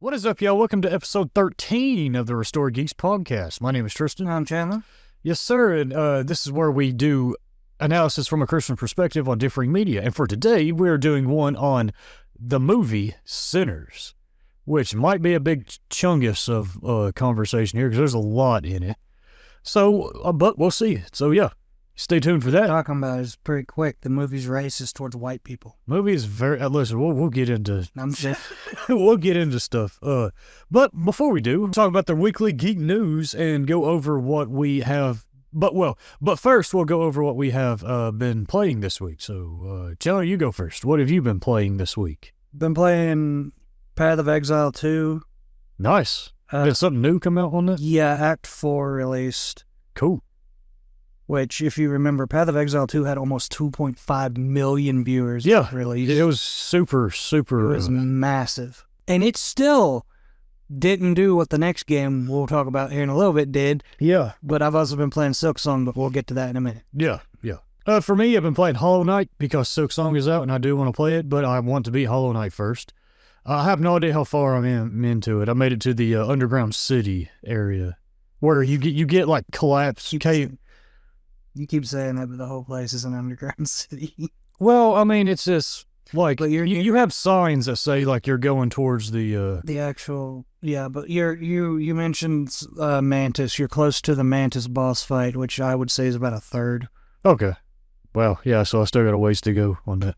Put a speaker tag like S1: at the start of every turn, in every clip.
S1: What is up, y'all? Welcome to episode 13 of the Restored Geeks Podcast. My name is Tristan.
S2: I'm Chandler.
S1: Yes, sir. And this is where we do analysis from a Christian perspective on differing media. And for today, we're doing one on the movie Sinners, which might be a big chungus of conversation here because there's a lot in it. So, but we'll see. So, yeah, stay tuned for that.
S2: Talking about is pretty quick. The movie's racist towards white people.
S1: Movie is very. Listen, we'll get into.
S2: I'm just
S1: we'll get into stuff. But before we do, we'll talk about the weekly geek news and go over what we have. But first we'll go over what we have been playing this week. So, Chandler, you go first. What have you been playing this week?
S2: been playing Path of Exile 2.
S1: Nice. Did something new come out on that?
S2: Yeah, Act 4 released.
S1: Cool.
S2: Which, if you remember, Path of Exile 2 had almost 2.5 million viewers.
S1: Yeah,
S2: released.
S1: It was super.
S2: It was massive, and it still didn't do what the next game we'll talk about here in a little bit did.
S1: Yeah.
S2: But I've also been playing Silksong, but we'll get to that in a minute.
S1: Yeah. For me, I've been playing Hollow Knight because Silksong is out and I do want to play it, but I want to beat Hollow Knight first. I have no idea how far I'm into it. I made it to the underground city area where you get like collapsed cave.
S2: You keep saying that, but the whole place is an underground city.
S1: Well, I mean, it's just like
S2: But
S1: you have signs that say like you're going towards the
S2: actual, yeah, but you mentioned Mantis. You're close to the Mantis boss fight, which I would say is about a third.
S1: Okay. Well, yeah, so I still got a ways to go on that.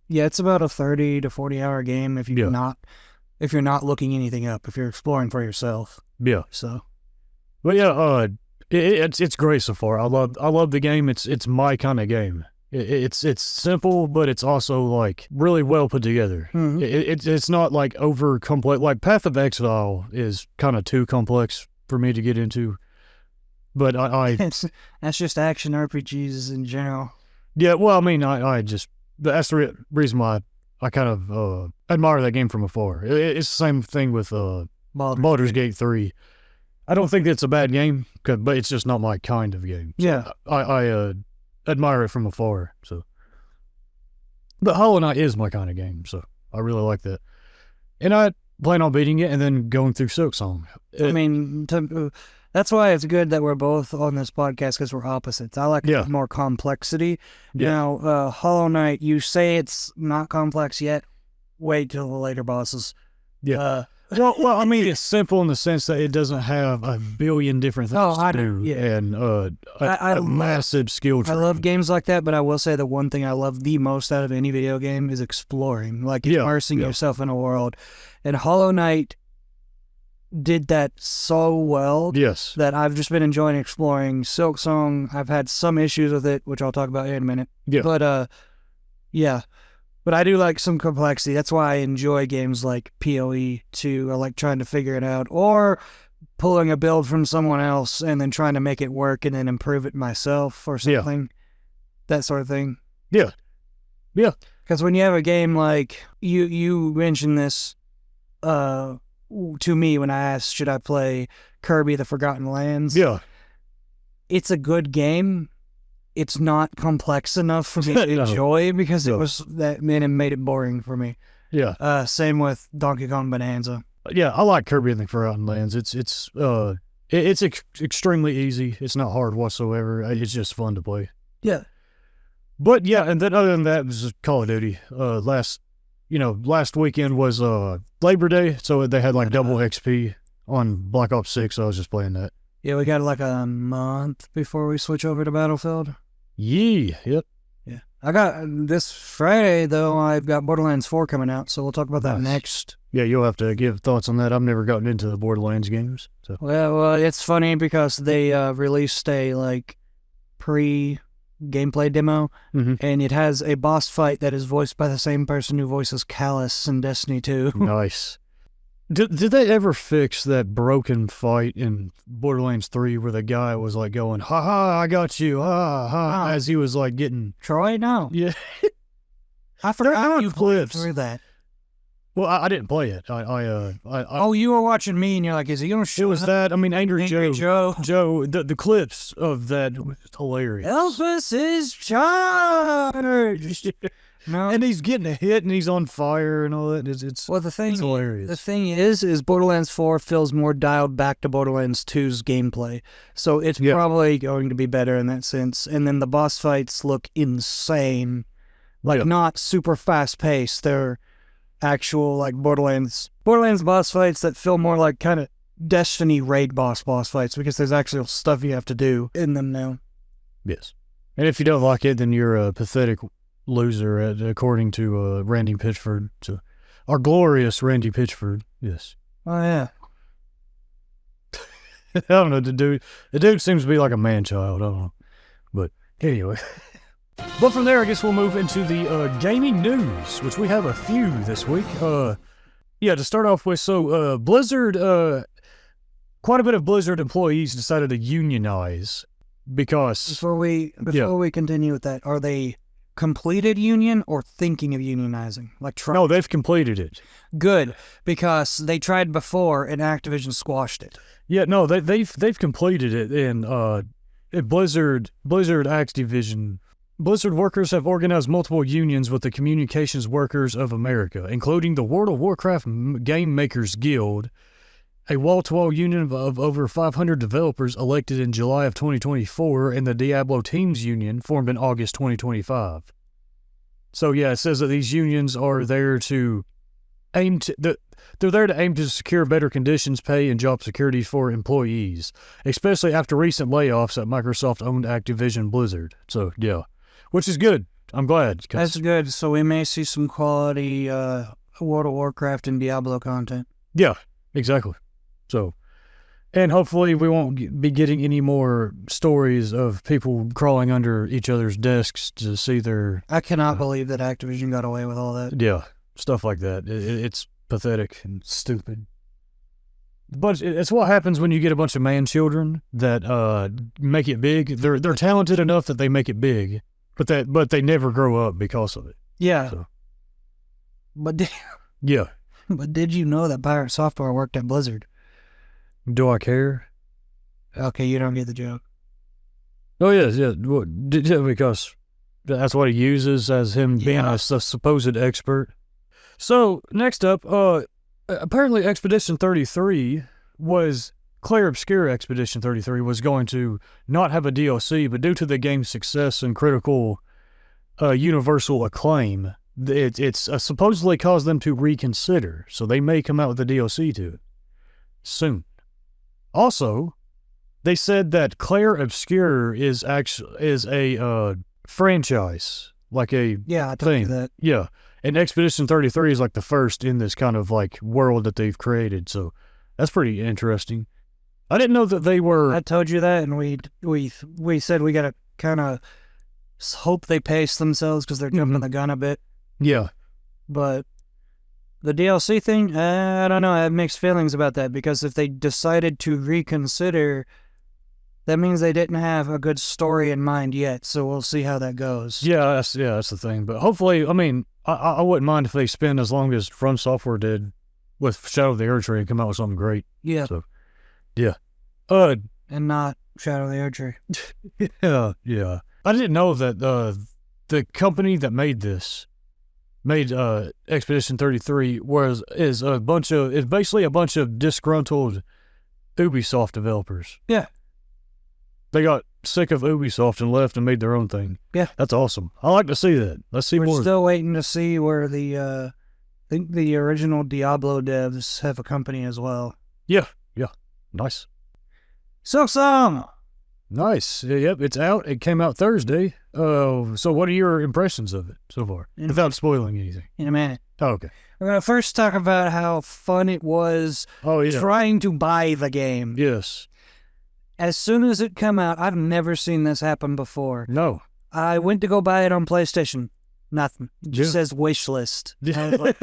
S2: Yeah, it's about a 30 to 40 hour game if you're not looking anything up, if you're exploring for yourself.
S1: Yeah.
S2: So,
S1: but yeah, it's great so far. I love the game. It's my kind of game. It's simple, but it's also like really well put together.
S2: Mm-hmm.
S1: It's not like over complex. Like Path of Exile is kind of too complex for me to get into. But
S2: that's just action RPGs in general.
S1: Yeah. Well, I mean, that's the reason why I kind of admire that game from afar. It's the same thing with Baldur's Gate 3. I don't think it's a bad game, but it's just not my kind of game. So
S2: Yeah.
S1: I admire it from afar. So, but Hollow Knight is my kind of game, so I really like that. And I plan on beating it and then going through Silksong.
S2: I mean, that's why it's good that we're both on this podcast because we're opposites. I like more complexity.
S1: Yeah.
S2: Now, Hollow Knight, you say it's not complex yet. Wait till the later bosses.
S1: Yeah. Well, I mean, it's simple in the sense that it doesn't have a billion different things to do.
S2: Yeah.
S1: And a massive skill tree.
S2: I love games like that, but I will say the one thing I love the most out of any video game is exploring, like immersing yourself in a world. And Hollow Knight did that so well that I've just been enjoying exploring. Silksong, I've had some issues with it, which I'll talk about here in a minute.
S1: Yeah.
S2: But, But I do like some complexity. That's why I enjoy games like PoE 2. I like trying to figure it out, or pulling a build from someone else and then trying to make it work and then improve it myself or something. That sort of thing.
S1: Yeah.
S2: Because when you have a game like, you mentioned this to me when I asked, should I play Kirby the Forgotten Lands?
S1: Yeah.
S2: It's a good game. It's not complex enough for me to enjoy because it was that, man, it made it boring for me.
S1: Yeah.
S2: Same with Donkey Kong Bonanza.
S1: Yeah, I like Kirby and the Forgotten Lands. It's extremely easy. It's not hard whatsoever. It's just fun to play.
S2: Yeah.
S1: But yeah, and then other than that, it was Call of Duty. Last weekend was Labor Day, so they had like double XP on Black Ops 6, so I was just playing that.
S2: Yeah, we got like a month before we switch over to Battlefield.
S1: Yep.
S2: Yeah. I got this Friday, though, I've got Borderlands 4 coming out, so we'll talk about that next.
S1: Yeah, you'll have to give thoughts on that. I've never gotten into the Borderlands games. So.
S2: Well, it's funny because they released a pre-gameplay demo, and it has a boss fight that is voiced by the same person who voices Callus in Destiny 2.
S1: Nice. Did they ever fix that broken fight in Borderlands 3 where the guy was like going, ha ha, I got you, ha ha, as he was like getting...
S2: Troy? No.
S1: Yeah.
S2: I forgot you played
S1: clips
S2: through that.
S1: Well, I didn't play it.
S2: Oh, you were watching me and you're like, is he going to show
S1: It was that, I mean, Angry Joe,
S2: Joe,
S1: the clips of that was hilarious.
S2: Elvis is charged. No.
S1: And he's getting a hit and he's on fire and all that. It's hilarious.
S2: The thing is Borderlands 4 feels more dialed back to Borderlands 2's gameplay. So it's probably going to be better in that sense. And then the boss fights look insane. Like, not super fast-paced. They're actual, like, Borderlands boss fights that feel more like kind of Destiny raid boss fights, because there's actual stuff you have to do in them now.
S1: Yes. And if you don't like it, then you're a pathetic loser, according to Randy Pitchford. So, our glorious Randy Pitchford. Yes.
S2: Oh, yeah.
S1: I don't know, the dude seems to be like a man-child. I don't know. But anyway. But from there, I guess we'll move into the gaming news, which we have a few this week. To start off with, so Blizzard, quite a bit of Blizzard employees decided to unionize because...
S2: Before we continue with that, are they completed union or thinking of unionizing?
S1: No, they've completed it.
S2: Good, because they tried before and Activision squashed it.
S1: Yeah, no, they've completed it, and Blizzard Activision... Blizzard workers have organized multiple unions with the Communications Workers of America, including the World of Warcraft Game Makers Guild, a wall-to-wall union of over 500 developers elected in July of 2024, and the Diablo Teams Union formed in August 2025. So yeah, it says that these unions are there to aim to secure better conditions, pay, and job security for employees, especially after recent layoffs at Microsoft-owned Activision Blizzard. So yeah. Which is good. I'm glad.
S2: That's good. So we may see some quality World of Warcraft and Diablo content.
S1: Yeah, exactly. So, and hopefully we won't be getting any more stories of people crawling under each other's desks to see their...
S2: I cannot believe that Activision got away with all that.
S1: Yeah, stuff like that. It's pathetic and stupid. But it's what happens when you get a bunch of man-children that make it big. They're talented enough that they make it big. But they never grow up because of it.
S2: Yeah.
S1: So.
S2: But did you know that Pirate Software worked at Blizzard?
S1: Do I care?
S2: Okay, you don't get the joke.
S1: Oh yes, yeah. Well, because that's what he uses as him being a supposed expert. So next up, apparently Expedition 33 was. Claire Obscure Expedition 33 was going to not have a DLC, but due to the game's success and critical universal acclaim, it's supposedly caused them to reconsider, so they may come out with a DLC to it soon. Also, they said that Claire Obscure is a franchise, like a
S2: I told you that.
S1: Yeah, and Expedition 33 is like the first in this kind of like world that they've created, so that's pretty interesting. I didn't know that they were...
S2: I told you that, and we said we got to kind of hope they pace themselves because they're jumping the gun a bit.
S1: Yeah.
S2: But the DLC thing, I don't know. I have mixed feelings about that because if they decided to reconsider, that means they didn't have a good story in mind yet, so we'll see how that goes.
S1: Yeah, that's the thing. But hopefully, I mean, I wouldn't mind if they spend as long as From Software did with Shadow of the Erdtree and come out with something great.
S2: Yeah.
S1: So, yeah.
S2: And not Shadow of the Erdtree.
S1: Yeah. I didn't know that the company that made Expedition 33 is basically a bunch of disgruntled Ubisoft developers.
S2: Yeah.
S1: They got sick of Ubisoft and left and made their own thing.
S2: Yeah.
S1: That's awesome. I like to see that. Let's see more.
S2: We're still waiting to see where I think the original Diablo devs have a company as well.
S1: Yeah. Nice.
S2: Silksong!
S1: Nice. Yep, it's out. It came out Thursday. So what are your impressions of it so far? Without spoiling anything.
S2: In a minute.
S1: Oh, okay.
S2: We're going to first talk about how fun it was trying to buy the game.
S1: Yes.
S2: As soon as it came out, I've never seen this happen before.
S1: No.
S2: I went to go buy it on PlayStation. Nothing. It just says wish list. I was like,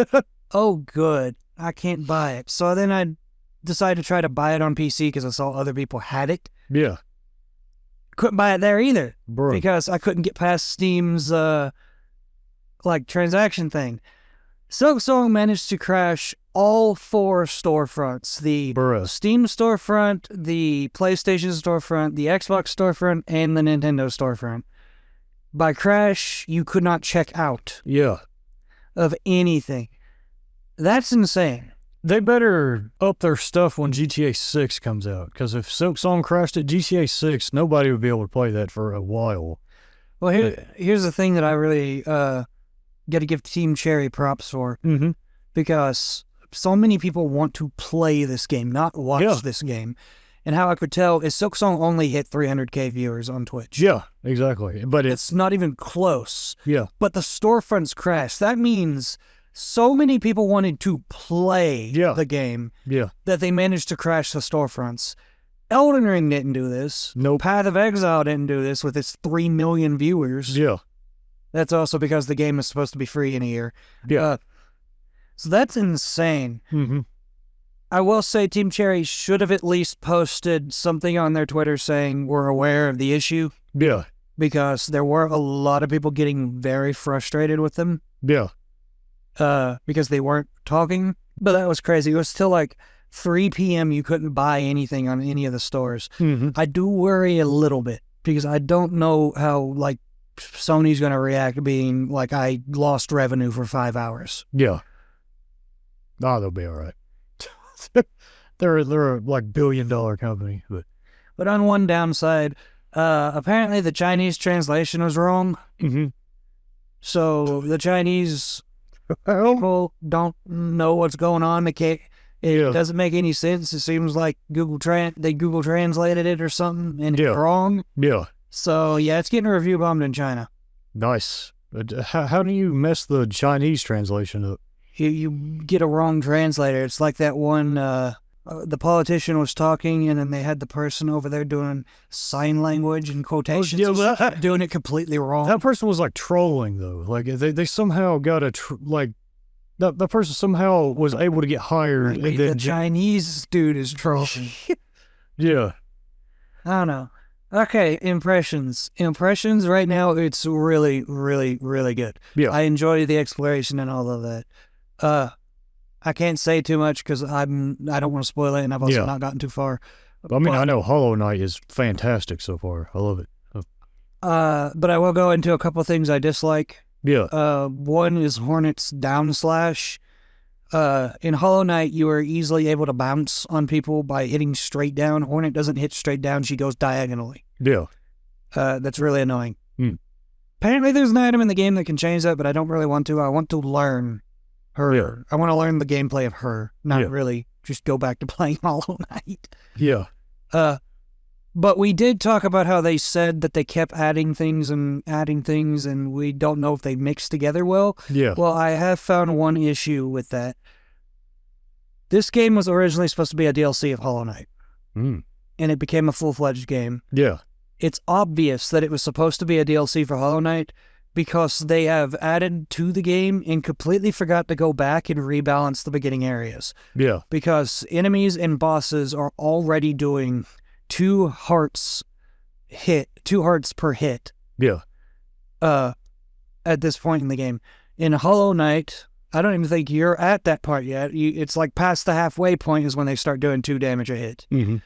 S2: oh, good. I can't buy it. So then I decided to try to buy it on PC because I saw other people had it.
S1: Yeah.
S2: Couldn't buy it there either.
S1: Bro.
S2: Because I couldn't get past Steam's transaction thing. Silksong managed to crash all 4 storefronts. The Steam storefront, the PlayStation storefront, the Xbox storefront, and the Nintendo storefront. By crash, you could not check out.
S1: Yeah.
S2: Of anything. That's insane.
S1: They better up their stuff when GTA 6 comes out, because if Silksong crashed at GTA 6, nobody would be able to play that for a while.
S2: Well, here's the thing that I really got to give Team Cherry props for, because so many people want to play this game, not watch this game. And how I could tell is Silksong only hit 300K viewers on Twitch.
S1: Yeah, exactly. But
S2: it's not even close.
S1: Yeah.
S2: But the storefronts crashed. That means so many people wanted to play the game that they managed to crash the storefronts. Elden Ring didn't do this.
S1: Nope.
S2: Path of Exile didn't do this with its 3 million viewers.
S1: Yeah.
S2: That's also because the game is supposed to be free in a year.
S1: Yeah.
S2: So that's insane.
S1: Mm-hmm.
S2: I will say Team Cherry should have at least posted something on their Twitter saying we're aware of the issue.
S1: Yeah.
S2: Because there were a lot of people getting very frustrated with them.
S1: Yeah.
S2: Because they weren't talking. But that was crazy. It was still like 3 p.m. You couldn't buy anything on any of the stores.
S1: Mm-hmm.
S2: I do worry a little bit because I don't know how like Sony's going to react being like I lost revenue for 5 hours.
S1: Yeah. Oh, they'll be all right. they're a like $1 billion company,
S2: but on one downside, apparently the Chinese translation was wrong.
S1: Mm-hmm.
S2: So the Chinese people don't know what's going on. It doesn't make any sense. It seems like Google translated it or something and it's wrong.
S1: Yeah.
S2: So it's getting review bombed in China.
S1: Nice. How do you mess the Chinese translation up?
S2: You get a wrong translator. It's like that one, the politician was talking and then they had the person over there doing sign language and quotations. Doing it completely wrong.
S1: That person was like trolling though. Like they somehow got the person somehow was able to get hired.
S2: And the Chinese dude is trolling.
S1: Yeah.
S2: I don't know. Okay, impressions. Impressions right now, it's really, really, really good.
S1: Yeah.
S2: I enjoy the exploration and all of that. I can't say too much because I don't want to spoil it, and I've also not gotten too far.
S1: I mean, I know Hollow Knight is fantastic so far. I love it.
S2: But I will go into a couple of things I dislike.
S1: Yeah.
S2: One is Hornet's down slash. In Hollow Knight, you are easily able to bounce on people by hitting straight down. Hornet doesn't hit straight down; she goes diagonally.
S1: Yeah.
S2: That's really annoying. Apparently, there's an item in the game that can change that, but I don't really want to. I want to learn her.
S1: Yeah.
S2: I want to learn the gameplay of her, not really just go back to playing Hollow Knight.
S1: Yeah.
S2: But we did talk about how they said that they kept adding things, and we don't know if they mixed together well.
S1: Yeah.
S2: Well, I have found one issue with that. This game was originally supposed to be a DLC of Hollow Knight. And it became a full-fledged game.
S1: Yeah.
S2: It's obvious that it was supposed to be a DLC for Hollow Knight because they have added to the game and completely forgot to go back and rebalance the beginning areas.
S1: Yeah.
S2: Because enemies and bosses are already doing 2 hearts per hit.
S1: Yeah.
S2: At this point in the game. In Hollow Knight, I don't even think you're at that part yet. It's like past the halfway point is when they start doing 2 damage a hit.
S1: Mm-hmm.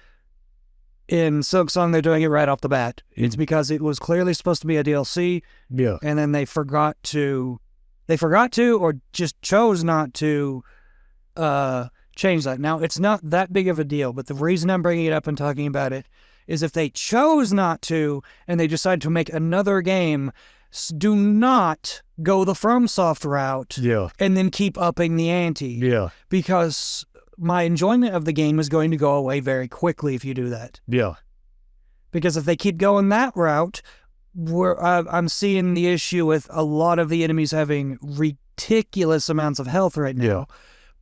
S2: In Silksong, they're doing it right off the bat. It's because it was clearly supposed to be a DLC.
S1: Yeah.
S2: And then they forgot to, or just chose not to change that. Now, it's not that big of a deal, but the reason I'm bringing it up and talking about it is if they chose not to and they decide to make another game, do not go the FromSoft route and then keep upping the ante. Yeah. Because my enjoyment of the game is going to go away very quickly if you do that.
S1: Yeah.
S2: Because if they keep going that route, I'm seeing the issue with a lot of the enemies having ridiculous amounts of health right now.
S1: Yeah.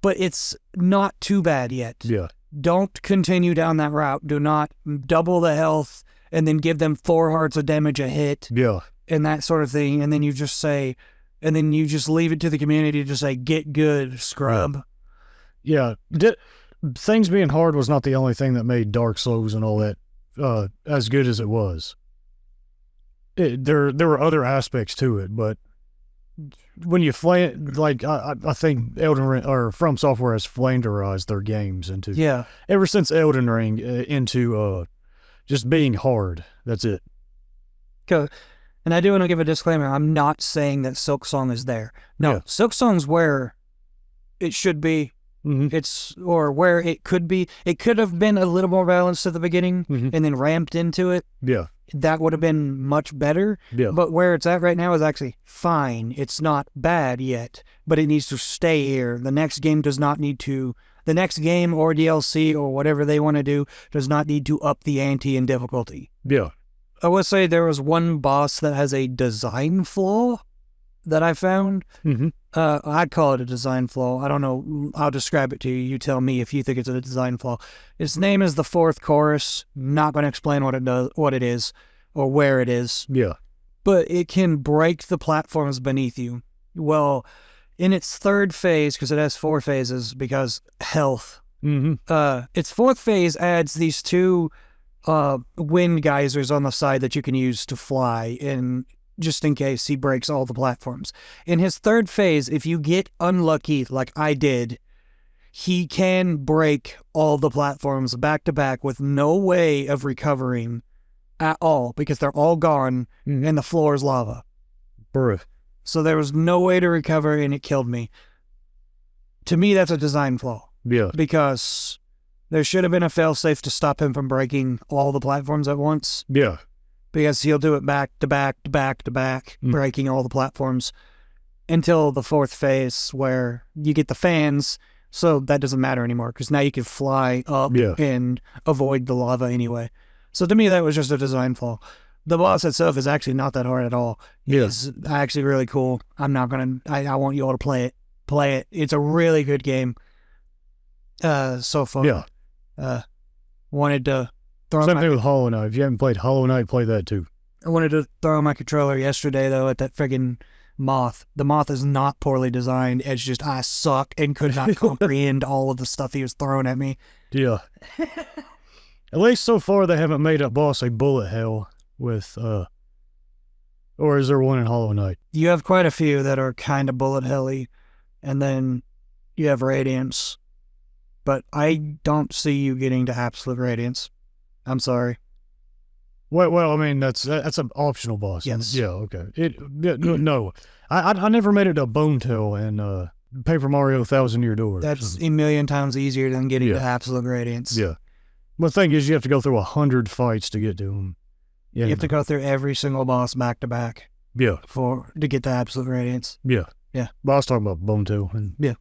S2: But it's not too bad yet.
S1: Yeah.
S2: Don't continue down that route. Do not double the health and then give them 4 hearts of damage a hit.
S1: Yeah.
S2: And that sort of thing. And then you just leave it to the community to say, get good, scrub.
S1: Yeah. Things being hard was not the only thing that made Dark Souls and all that as good as it was. There were other aspects to it, but when you I think Elden Ring or From Software has flanderized their games into ever since Elden Ring into just being hard. That's it.
S2: And I do want to give a disclaimer. I'm not saying that Silksong is there. No, Silksong's where it should be. It's, or where it could be. It could have been a little more balanced at the beginning and then ramped into it.
S1: Yeah.
S2: That would have been much better.
S1: Yeah.
S2: But where it's at right now is actually fine. It's not bad yet, but it needs to stay here. The next game or DLC or whatever they want to do does not need to up the ante in difficulty.
S1: Yeah.
S2: I would say there was one boss that has a design flaw that I found. I'd call it a design flaw. I don't know. I'll describe it to you. You tell me if you think it's a design flaw. Its name is the fourth chorus. Not going to explain what it is, or where it is.
S1: Yeah.
S2: But it can break the platforms beneath you. Well, in its third phase, because it has 4 phases, because health. Its fourth phase adds these 2 wind geysers on the side that you can use to fly just in case he breaks all the platforms. In his third phase, if you get unlucky like I did, he can break all the platforms back to back with no way of recovering at all because they're all gone and the floor is lava.
S1: Bruh.
S2: So there was no way to recover and it killed me. To me, that's a design flaw.
S1: Yeah.
S2: Because there should have been a failsafe to stop him from breaking all the platforms at once.
S1: Yeah.
S2: Because he'll do it back to back to back to back, breaking all the platforms until the fourth phase where you get the fans. So that doesn't matter anymore because now you can fly up and avoid the lava anyway. So to me, that was just a design flaw. The boss itself is actually not that hard at all. It's actually really cool. I want you all to play it. Play it. It's a really good game. So far.
S1: Yeah.
S2: Wanted to throw
S1: Same thing with Hollow Knight. If you haven't played Hollow Knight, play that too.
S2: I wanted to throw my controller yesterday, though, at that friggin' moth. The moth is not poorly designed. It's just I suck and could not comprehend all of the stuff he was throwing at me.
S1: Yeah. At least so far, they haven't made a boss a bullet hell with, or is there one in Hollow Knight?
S2: You have quite a few that are kind of bullet helly, and then you have Radiance. But I don't see you getting to Absolute Radiance. I'm sorry.
S1: Well, I mean, that's an optional boss.
S2: Yes.
S1: Yeah, okay. No. I never made it to Bone Tail in Paper Mario Thousand Year Door.
S2: That's a million times easier than getting to Absolute Radiance.
S1: Yeah. Well, the thing is, you have to go through 100 fights to get to him.
S2: Yeah, you have to go through every single boss back to back.
S1: Yeah.
S2: To get to Absolute Radiance.
S1: Yeah.
S2: Yeah.
S1: But I was talking about Bone Tail.
S2: Yeah.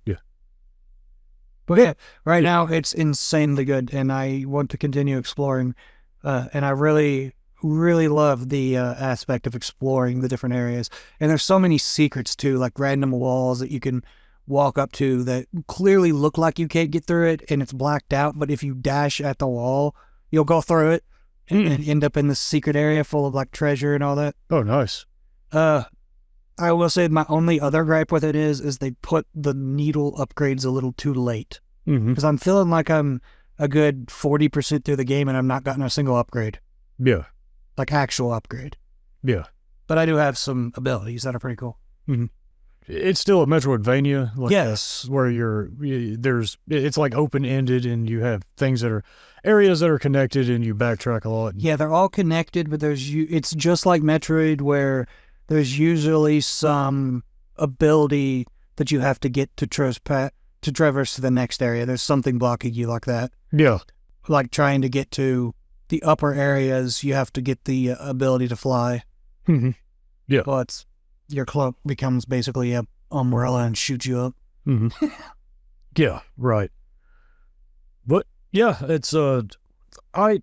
S2: But yeah, right now it's insanely good, and I want to continue exploring. And I really, really love the aspect of exploring the different areas. And there's so many secrets too, like random walls that you can walk up to that clearly look like you can't get through it, and it's blacked out. But if you dash at the wall, you'll go through it and end up in this secret area full of like treasure and all that.
S1: Oh, nice.
S2: I will say my only other gripe with it is they put the needle upgrades a little too late. Because I'm feeling like I'm a good 40% through the game and I'm not gotten a single upgrade.
S1: Yeah.
S2: Like actual upgrade.
S1: Yeah.
S2: But I do have some abilities that are pretty cool.
S1: It's still a Metroidvania. Like
S2: yes.
S1: Where it's like open-ended and you have areas that are connected and you backtrack a lot.
S2: Yeah, they're all connected, but it's just like Metroid where there's usually some ability that you have to get to traverse to the next area. There's something blocking you like that.
S1: Yeah.
S2: Like trying to get to the upper areas, you have to get the ability to fly.
S1: Yeah.
S2: But your cloak becomes basically an umbrella and shoots you up.
S1: Yeah, right. But yeah, it's I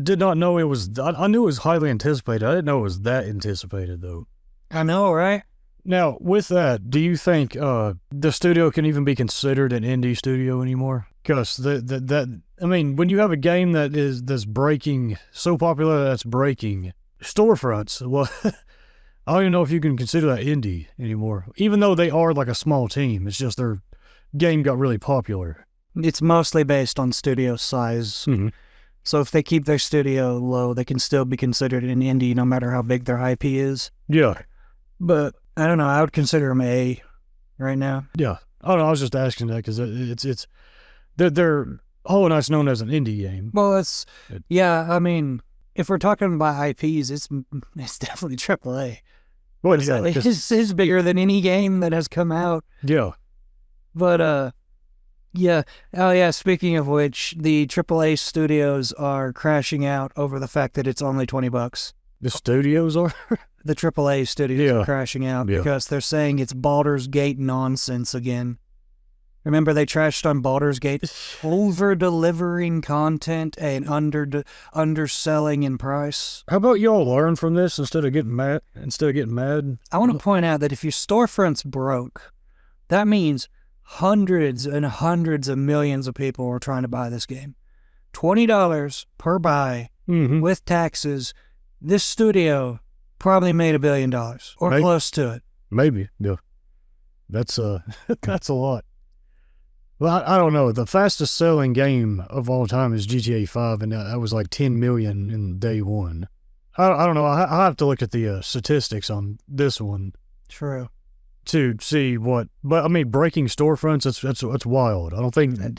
S1: did not know it was. I knew it was highly anticipated. I didn't know it was that anticipated though.
S2: I know, right?
S1: Now, with that, do you think the studio can even be considered an indie studio anymore? Because when you have a game that's breaking so popular that's breaking storefronts, well, I don't even know if you can consider that indie anymore. Even though they are like a small team, it's just their game got really popular.
S2: It's mostly based on studio size. So if they keep their studio low, they can still be considered an indie no matter how big their IP is.
S1: Yeah.
S2: But I don't know. I would consider them A right now.
S1: Yeah. I don't know. I was just asking that because they're Hollow Knight's known as an indie game.
S2: Well, I mean, if we're talking about IPs, it's definitely AAA.
S1: Well,
S2: it's bigger than any game that has come out.
S1: Yeah.
S2: But, yeah. Oh, yeah. Speaking of which, the AAA studios are crashing out over the fact that it's only $20.
S1: The studios are?
S2: The AAA studios are crashing out because they're saying it's Baldur's Gate nonsense again. Remember they trashed on Baldur's Gate? Over-delivering content and underselling in price.
S1: How about y'all learn from this instead of getting mad?
S2: I want to point out that if your storefront's broke, that means hundreds and hundreds of millions of people are trying to buy this game. $20 per buy with taxes. This studio probably made $1 billion or close to it.
S1: Maybe, yeah. That's that's a lot. Well, I don't know. The fastest selling game of all time is GTA 5, and that was like 10 million in day one. I don't know. I'll have to look at the statistics on this one.
S2: True.
S1: To see what, but I mean, breaking storefronts, that's wild. I don't think
S2: a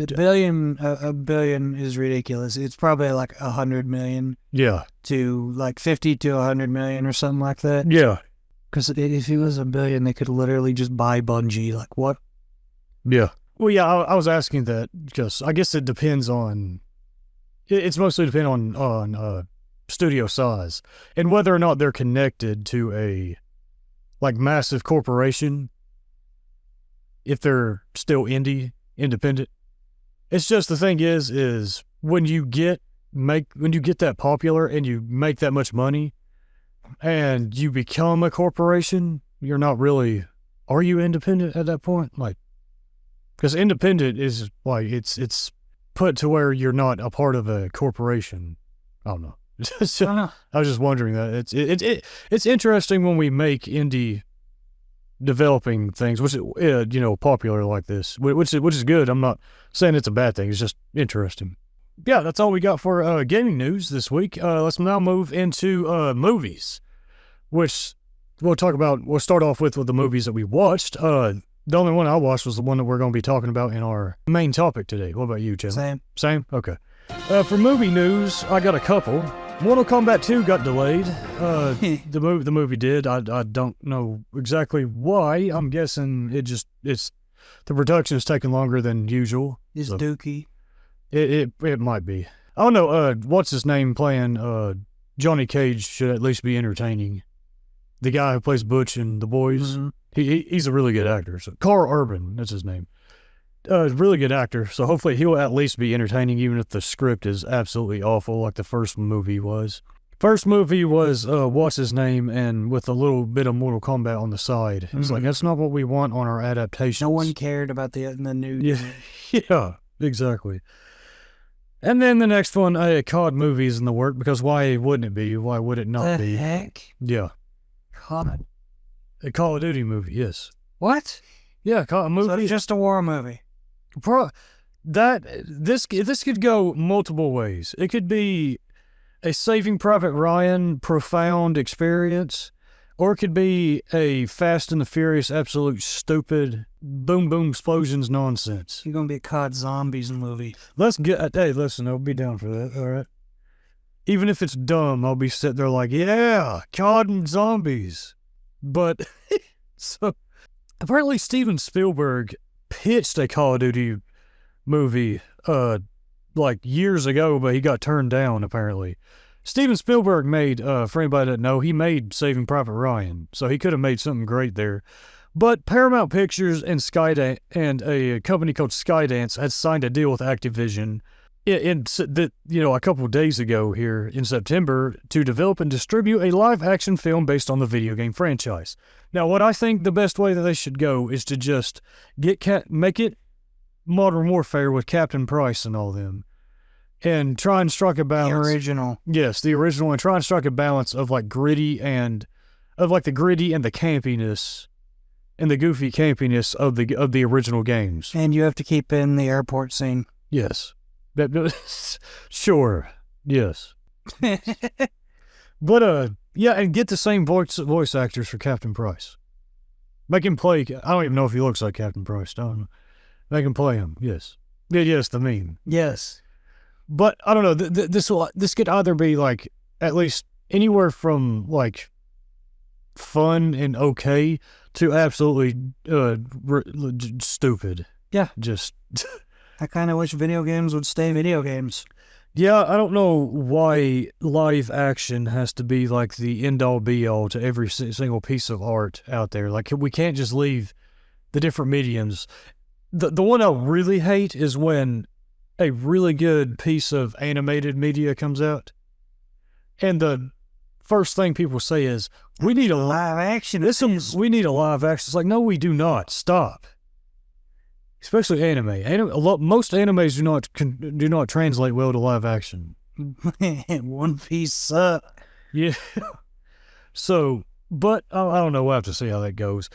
S2: billion is ridiculous. It's probably like 100 million.
S1: Yeah.
S2: To like 50 to 100 million or something like that.
S1: Yeah.
S2: Because if it was $1 billion, they could literally just buy Bungie. Like what?
S1: Yeah. Well, yeah, I was asking that because I guess it depends on. It's mostly dependent on studio size and whether or not they're connected to a like massive corporation. If they're still independent, it's just the thing is when you get that popular and you make that much money, and you become a corporation, you're not really. Are you independent at that point? Like. Because independent is like it's put to where you're not a part of a corporation. I don't know. I was just wondering that it's interesting when we make indie developing things, which popular like this, which is good. I'm not saying it's a bad thing. It's just interesting. Yeah, that's all we got for gaming news this week. Let's now move into movies, which we'll talk about. We'll start off with the movies that we watched. The only one I watched was the one that we're going to be talking about in our main topic today. What about you, Jim? Same? Okay. For movie news, I got a couple. Mortal Kombat 2 got delayed. The movie did. I don't know exactly why. I'm guessing the production is taking longer than usual.
S2: It's dookie.
S1: It might be. I don't know. What's his name playing Johnny Cage should at least be entertaining. The guy who plays Butch in The Boys. Mm-hmm. He's a really good actor. So Carl Urban, that's his name. Really good actor. So hopefully he'll at least be entertaining, even if the script is absolutely awful, like the first movie was. First movie was what's his name, and with a little bit of Mortal Kombat on the side. It's like that's not what we want on our adaptations.
S2: No one cared about the nude.
S1: Yeah, exactly. And then the next one, COD movies in the work, because why wouldn't it be? Why would it not be?
S2: The heck?
S1: Yeah.
S2: COD.
S1: A Call of Duty movie, yes.
S2: What?
S1: Yeah, a movie.
S2: So it's just a war movie.
S1: This could go multiple ways. It could be a Saving Private Ryan profound experience, or it could be a Fast and the Furious absolute stupid boom boom explosions nonsense.
S2: You're gonna be a COD Zombies movie.
S1: Hey, listen, I'll be down for that. All right. Even if it's dumb, I'll be sitting there like, yeah, COD and zombies. But, so, apparently Steven Spielberg pitched a Call of Duty movie, like years ago, but he got turned down, apparently. Steven Spielberg made, for anybody that know, he made Saving Private Ryan, so he could have made something great there. But Paramount Pictures and and a company called Skydance had signed a deal with Activision a couple of days ago here in September to develop and distribute a live-action film based on the video game franchise. Now, what I think the best way that they should go is to just make it Modern Warfare with Captain Price and all them, and try and strike a balance.
S2: The original.
S1: Yes, the original, and try and strike a balance of the gritty and the campiness and the goofy campiness of the original games.
S2: And you have to keep in the airport scene.
S1: Yes. Sure. Yes. But yeah, and get the same voice actors for Captain Price. Make him play. I don't even know if he looks like Captain Price. Don't know. Make him play him. Yes. Yes, the meme.
S2: Yes.
S1: But I don't know. This could either be like at least anywhere from like fun and okay to absolutely stupid.
S2: Yeah.
S1: Just
S2: I kind of wish video games would stay video games.
S1: Yeah, I don't know why live action has to be like the end-all be-all to every single piece of art out there. Like, we can't just leave the different mediums. The one I really hate is when a really good piece of animated media comes out, and the first thing people say is, we need a live action. We need a live action. It's like, no, we do not. Stop. Especially anime. Most animes do not translate well to live action.
S2: One Piece suck.
S1: Yeah. So, but I don't know. We'll have to see how that goes.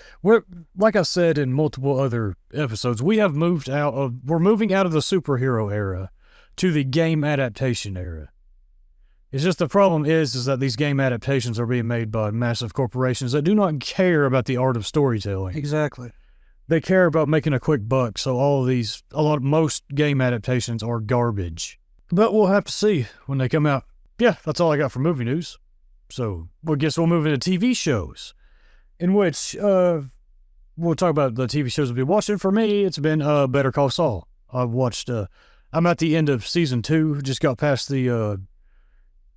S1: Like I said in multiple other episodes, we're moving out of the superhero era to the game adaptation era. It's just the problem is that these game adaptations are being made by massive corporations that do not care about the art of storytelling.
S2: Exactly.
S1: They care about making a quick buck, so most game adaptations are garbage. But we'll have to see when they come out. Yeah, that's all I got for movie news. So, I guess we'll move into TV shows, in which we'll talk about the TV shows we've been watching. For me, it's been Better Call Saul. I've watched, I'm at the end of season 2, just got past the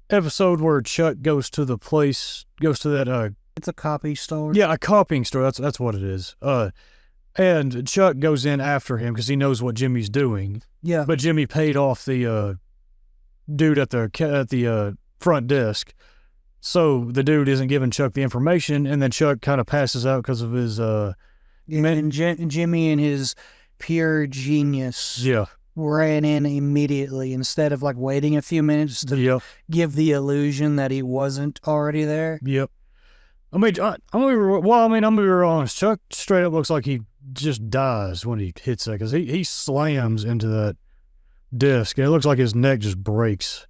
S1: episode where Chuck goes to that...
S2: it's a copy store.
S1: Yeah, a copying store, that's what it is. And Chuck goes in after him because he knows what Jimmy's doing.
S2: Yeah.
S1: But Jimmy paid off the dude at the front desk. So the dude isn't giving Chuck the information, and then Chuck kind of passes out because of his...
S2: and Jimmy and his pure genius ran in immediately instead of like waiting a few minutes to give the illusion that he wasn't already there.
S1: Yep. I'm gonna be real honest. Chuck straight up looks like he just dies when he hits that, because he slams into that disc, and it looks like his neck just breaks.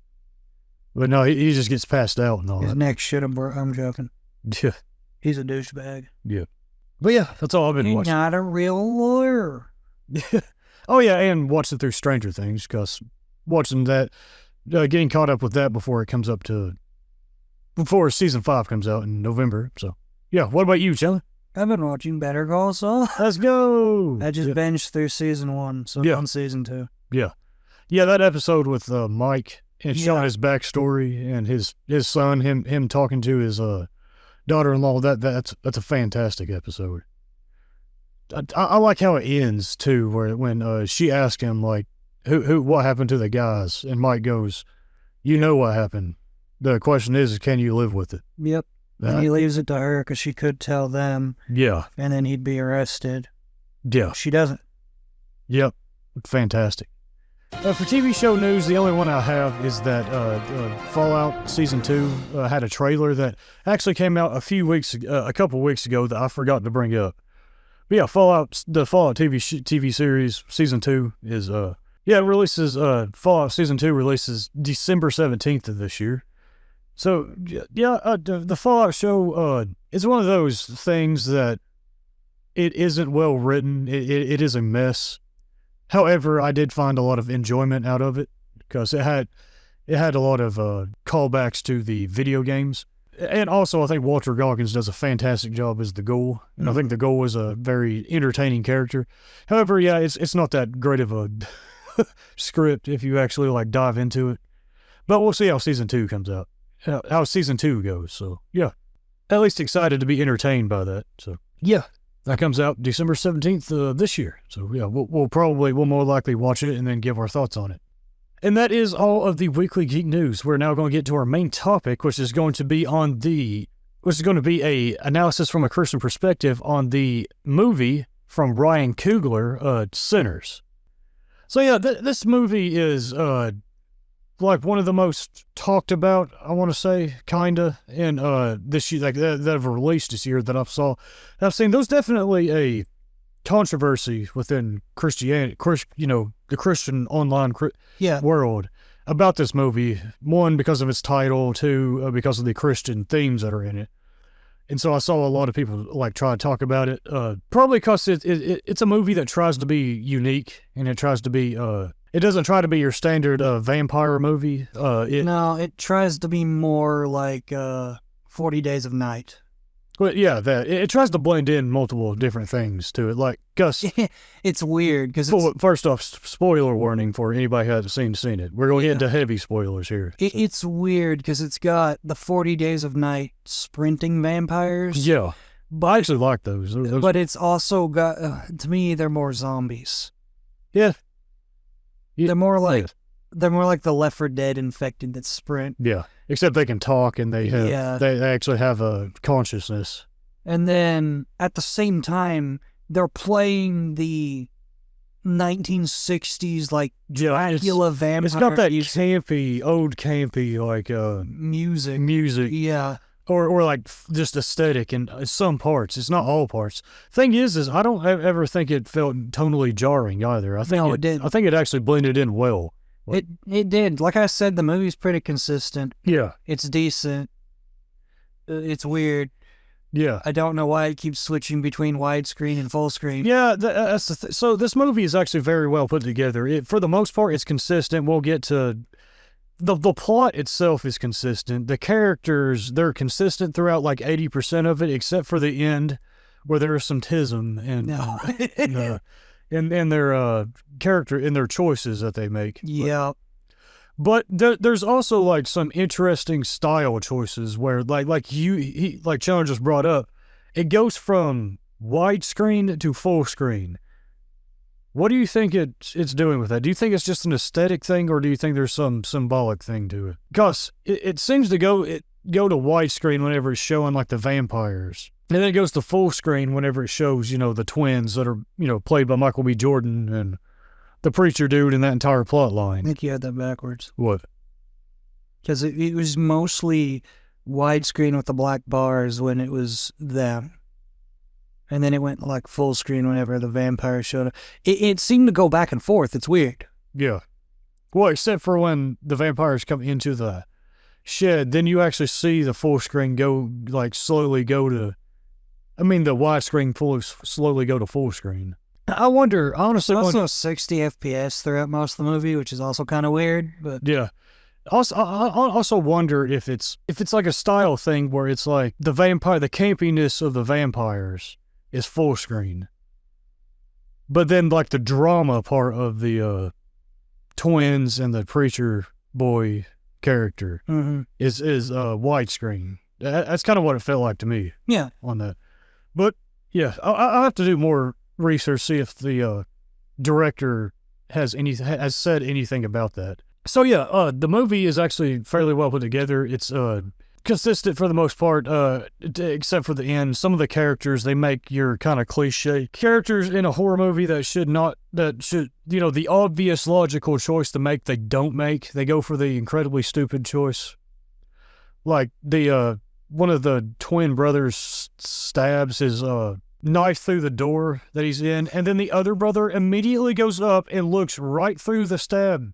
S1: But no, he just gets passed out and all
S2: his
S1: that.
S2: His neck should have broke. I'm joking.
S1: Yeah.
S2: He's a douchebag.
S1: Yeah. But yeah, that's all I've been watching.
S2: He's not a real lawyer.
S1: Oh yeah, and watching through Stranger Things, because watching that, getting caught up with that before season 5 comes out in November. So yeah, what about you, Chandler?
S2: I've been watching Better Call Saul.
S1: Let's go.
S2: I just binged through season 1, so on season 2.
S1: Yeah. Yeah, that episode with Mike and showing his backstory and his son, him talking to his daughter-in-law, that's a fantastic episode. I like how it ends too, when she asked him like, what happened to the guys, and Mike goes, "You know what happened. The question is can you live with it?"
S2: Yep. And he leaves it to her because she could tell them. Yeah. And then he'd be arrested.
S1: Yeah.
S2: She doesn't.
S1: Yep. Fantastic. For TV show news, the only one I have is that Fallout Season 2 had a trailer that actually came out a couple weeks ago that I forgot to bring up. But yeah, the Fallout TV series Season 2 is, Fallout Season 2 releases December 17th of this year. So, the Fallout show is one of those things that it isn't well written. It is a mess. However, I did find a lot of enjoyment out of it because it had a lot of callbacks to the video games. And also, I think Walter Goggins does a fantastic job as the Ghoul. And I think the Ghoul is a very entertaining character. However, yeah, it's not that great of a script if you actually like dive into it. But we'll see how Season 2 comes out. How Season 2 goes. So, yeah. At least excited to be entertained by that. So, yeah. That comes out December 17th this year. So, yeah, we'll more likely watch it and then give our thoughts on it. And that is all of the weekly geek news. We're now going to get to our main topic, which is going to be a analysis from a Christian perspective on the movie from Ryan Coogler, Sinners. So, yeah, this movie is like one of the most talked about, I want to say, kinda, in this year, like that have released this year that I've seen. There's definitely a controversy within Christianity, the Christian online world about this movie. One, because of its title. Two, because of the Christian themes that are in it. And so I saw a lot of people like try to talk about it. Probably because it's a movie that tries to be unique and it tries to be It doesn't try to be your standard vampire movie.
S2: No, it tries to be more like 40 Days of Night.
S1: Well, yeah, that it tries to blend in multiple different things to it. Like Gus,
S2: it's weird because
S1: first off, spoiler warning for anybody who hasn't seen it. We're going to get into heavy spoilers here.
S2: It's weird because it's got the 40 Days of Night sprinting vampires.
S1: Yeah, but I actually like those.
S2: But it's also got to me they're more zombies.
S1: Yeah,
S2: they're more like the Left 4 Dead infected that sprint.
S1: Yeah. Except they can talk and they actually have a consciousness.
S2: And then at the same time, they're playing the 1960s like Dracula vampire.
S1: It's got that old campy like music.
S2: Yeah.
S1: Or like just aesthetic in some parts. It's not all parts. Thing is I don't ever think it felt tonally jarring either. I think
S2: it did.
S1: I think it actually blended in well.
S2: It did. Like I said, the movie's pretty consistent.
S1: Yeah.
S2: It's decent. It's weird.
S1: Yeah.
S2: I don't know why it keeps switching between widescreen and full screen.
S1: Yeah, that's so this movie is actually very well put together. For the most part, it's consistent. We'll get to... The plot itself is consistent. The characters, they're consistent throughout like 80% of it, except for the end where there is some tism and their character in their choices that they make.
S2: Yeah.
S1: But there's also like some interesting style choices where like Chandler just brought up, it goes from widescreen to full screen. What do you think it's doing with that? Do you think it's just an aesthetic thing, or do you think there's some symbolic thing to it? Because it seems to go to widescreen whenever it's showing like the vampires. And then it goes to full screen whenever it shows, the twins that are, played by Michael B. Jordan and the preacher dude in that entire plot line.
S2: I think you had that backwards.
S1: What?
S2: Because it was mostly widescreen with the black bars when it was them. And then it went like full screen whenever the vampires showed up. It seemed to go back and forth. It's weird.
S1: Yeah. Well, except for when the vampires come into the shed, then you actually see the full screen slowly go to... the widescreen slowly go to full screen. I wonder, honestly...
S2: It's also 60 FPS throughout most of the movie, which is also kind of weird, but...
S1: Yeah. Also, I also wonder if it's like a style thing where it's like the campiness of the vampires is full screen. But then like the drama part of the twins and the preacher boy character is widescreen. That's kind of what it felt like to me.
S2: Yeah.
S1: On that. But yeah, I'll have to do more research, see if the director has said anything about that. So yeah, the movie is actually fairly well put together. It's consistent for the most part, except for the end. Some of the characters, they make your kind of cliche characters in a horror movie the obvious logical choice to make, they don't make. They go for the incredibly stupid choice. Like the one of the twin brothers stabs his knife through the door that he's in, and then the other brother immediately goes up and looks right through the stab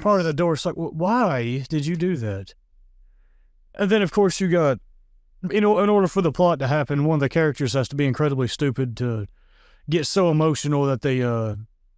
S1: part of the door. It's like, why did you do that? And then, of course, you got, in order for the plot to happen, one of the characters has to be incredibly stupid to get so emotional that they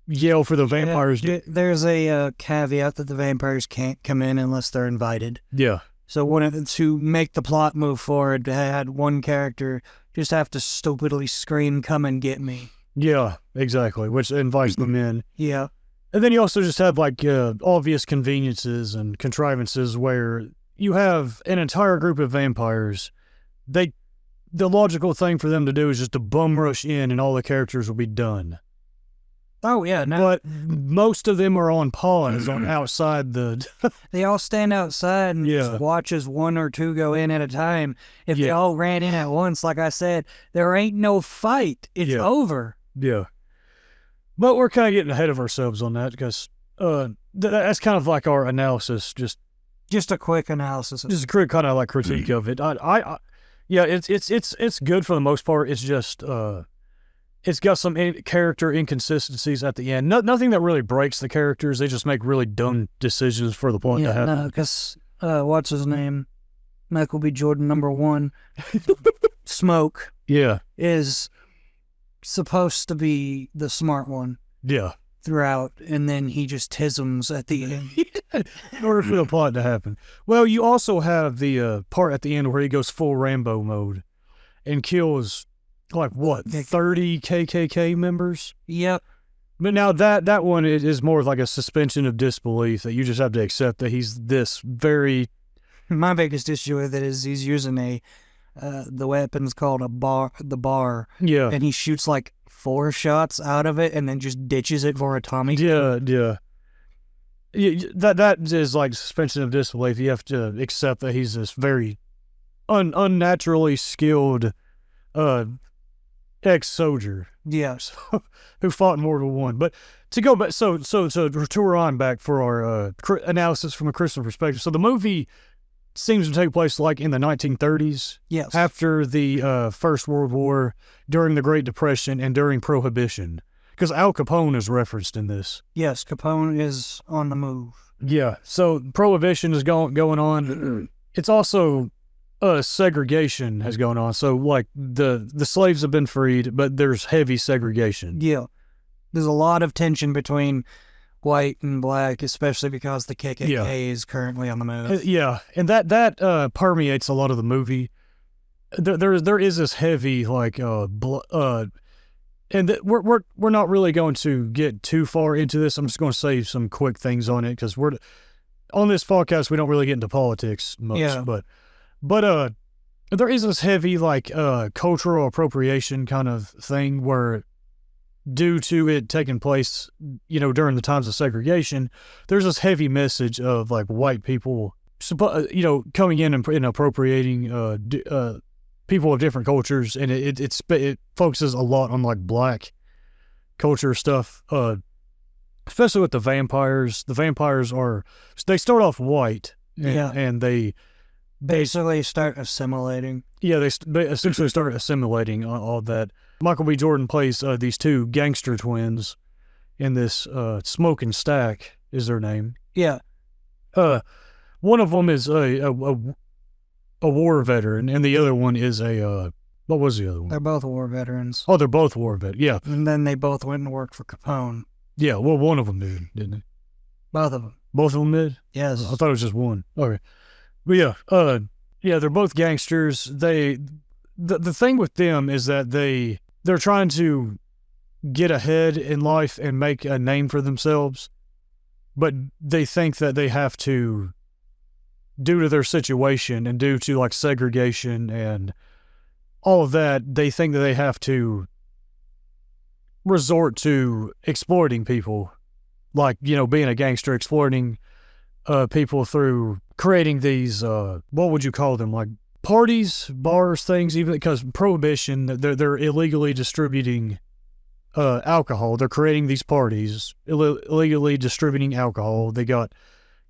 S1: yell for the vampires.
S2: There's a caveat that the vampires can't come in unless they're invited.
S1: Yeah.
S2: So to make the plot move forward, they had one character just have to stupidly scream, "Come and get me."
S1: Yeah, exactly, which invites them in.
S2: Yeah.
S1: And then you also just have like obvious conveniences and contrivances where you have an entire group of vampires. The logical thing for them to do is just to bum rush in and all the characters will be done.
S2: Oh, yeah.
S1: But most of them are on pause outside the...
S2: They all stand outside and just watch as one or two go in at a time. If they all ran in at once, like I said, there ain't no fight. It's over.
S1: Yeah. But we're kind of getting ahead of ourselves on that because that's kind of like our analysis,
S2: Just a quick analysis.
S1: Just a quick kind of like critique of it. It's good for the most part. It's just it's got some character inconsistencies at the end. Nothing that really breaks the characters. They just make really dumb decisions for the point to happen.
S2: No, because what's his name? Michael B. Jordan, number one. Smoke.
S1: Yeah.
S2: Is supposed to be the smart one.
S1: Yeah.
S2: throughout, and then he just tisms at the end.
S1: In order for the plot to happen. Well, you also have the part at the end where he goes full Rambo mode and kills, 30 KKK members?
S2: Yep.
S1: But now that one is more like a suspension of disbelief, that you just have to accept that he's this very...
S2: My biggest issue with it is he's using the weapon's called the bar.
S1: Yeah.
S2: And he shoots 4 shots out of it and then just ditches it for a Tommy
S1: gun. Yeah. That is like suspension of disbelief. You have to accept that he's this very unnaturally skilled ex-soldier.
S2: Yes.
S1: Who fought in World War I. But to go back, so to tour on back for our analysis from a Christian perspective. So the movie seems to take place in the 1930s.
S2: Yes.
S1: After the First World War, during the Great Depression, and during Prohibition. Because Al Capone is referenced in this.
S2: Yes, Capone is on the move.
S1: Yeah, so Prohibition is going on. It's also segregation has gone on. So the slaves have been freed, but there's heavy segregation.
S2: Yeah, there's a lot of tension between white and black, especially because the KKK is currently on the move.
S1: Yeah, and that permeates a lot of the movie. There is this heavy and we're not really going to get too far into this. I'm just going to say some quick things on it because on this podcast we don't really get into politics much.
S2: Yeah.
S1: But there is this heavy cultural appropriation kind of thing where, due to it taking place, during the times of segregation, there's this heavy message of white people, coming in and appropriating people of different cultures, and it focuses a lot on black culture stuff, especially with the vampires. The vampires they start off white, and they
S2: basically start assimilating.
S1: Yeah, they essentially start assimilating all that. Michael B. Jordan plays these two gangster twins in this Smoke and Stack is their name.
S2: Yeah.
S1: One of them is a war veteran, and the other one is what was the other one?
S2: They're both war veterans.
S1: Oh, they're both war veterans, yeah.
S2: And then they both went and worked for Capone.
S1: Yeah, well, one of them did, didn't they?
S2: Both of them.
S1: Both of them did?
S2: Yes.
S1: I thought it was just one. Okay. But yeah, they're both gangsters. The thing with them is that they're trying to get ahead in life and make a name for themselves, but they think that they have to, due to their situation and due to segregation and all of that, they think that they have to resort to exploiting people, being a gangster, exploiting people through creating these, what would you call them, parties, bars, things, even because Prohibition, they're illegally distributing alcohol. They're creating these parties, illegally distributing alcohol. They got,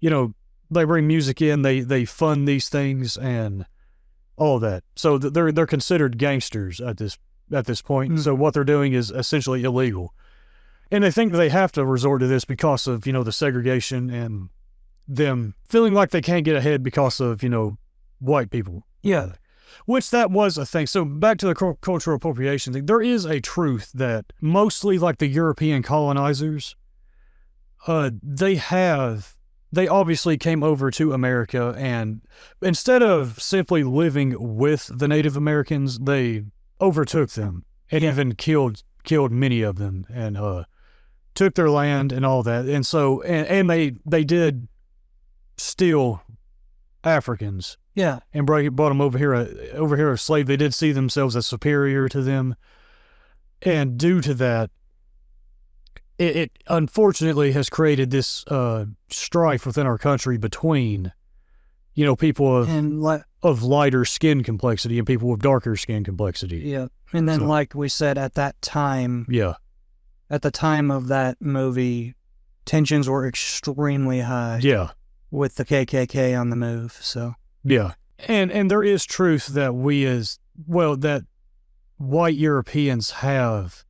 S1: they bring music in, they fund these things and all that. So they're considered gangsters at this point. Mm. So what they're doing is essentially illegal. And they think they have to resort to this because of, the segregation and them feeling like they can't get ahead because of, white people.
S2: Yeah.
S1: Which that was a thing. So back to the cultural appropriation thing, there is a truth that mostly the European colonizers, they obviously came over to America, and instead of simply living with the Native Americans, they overtook them and even killed many of them and took their land and all that. And so, and they did steal Africans.
S2: Yeah.
S1: And brought them over here as slave. They did see themselves as superior to them. And due to that, it unfortunately has created this strife within our country between, people of lighter skin complexity and people with darker skin complexity.
S2: Yeah. And then, like we said, at that time, at the time of that movie, tensions were extremely high.
S1: Yeah.
S2: With the KKK on the move, so.
S1: Yeah. And there is truth that that white Europeans have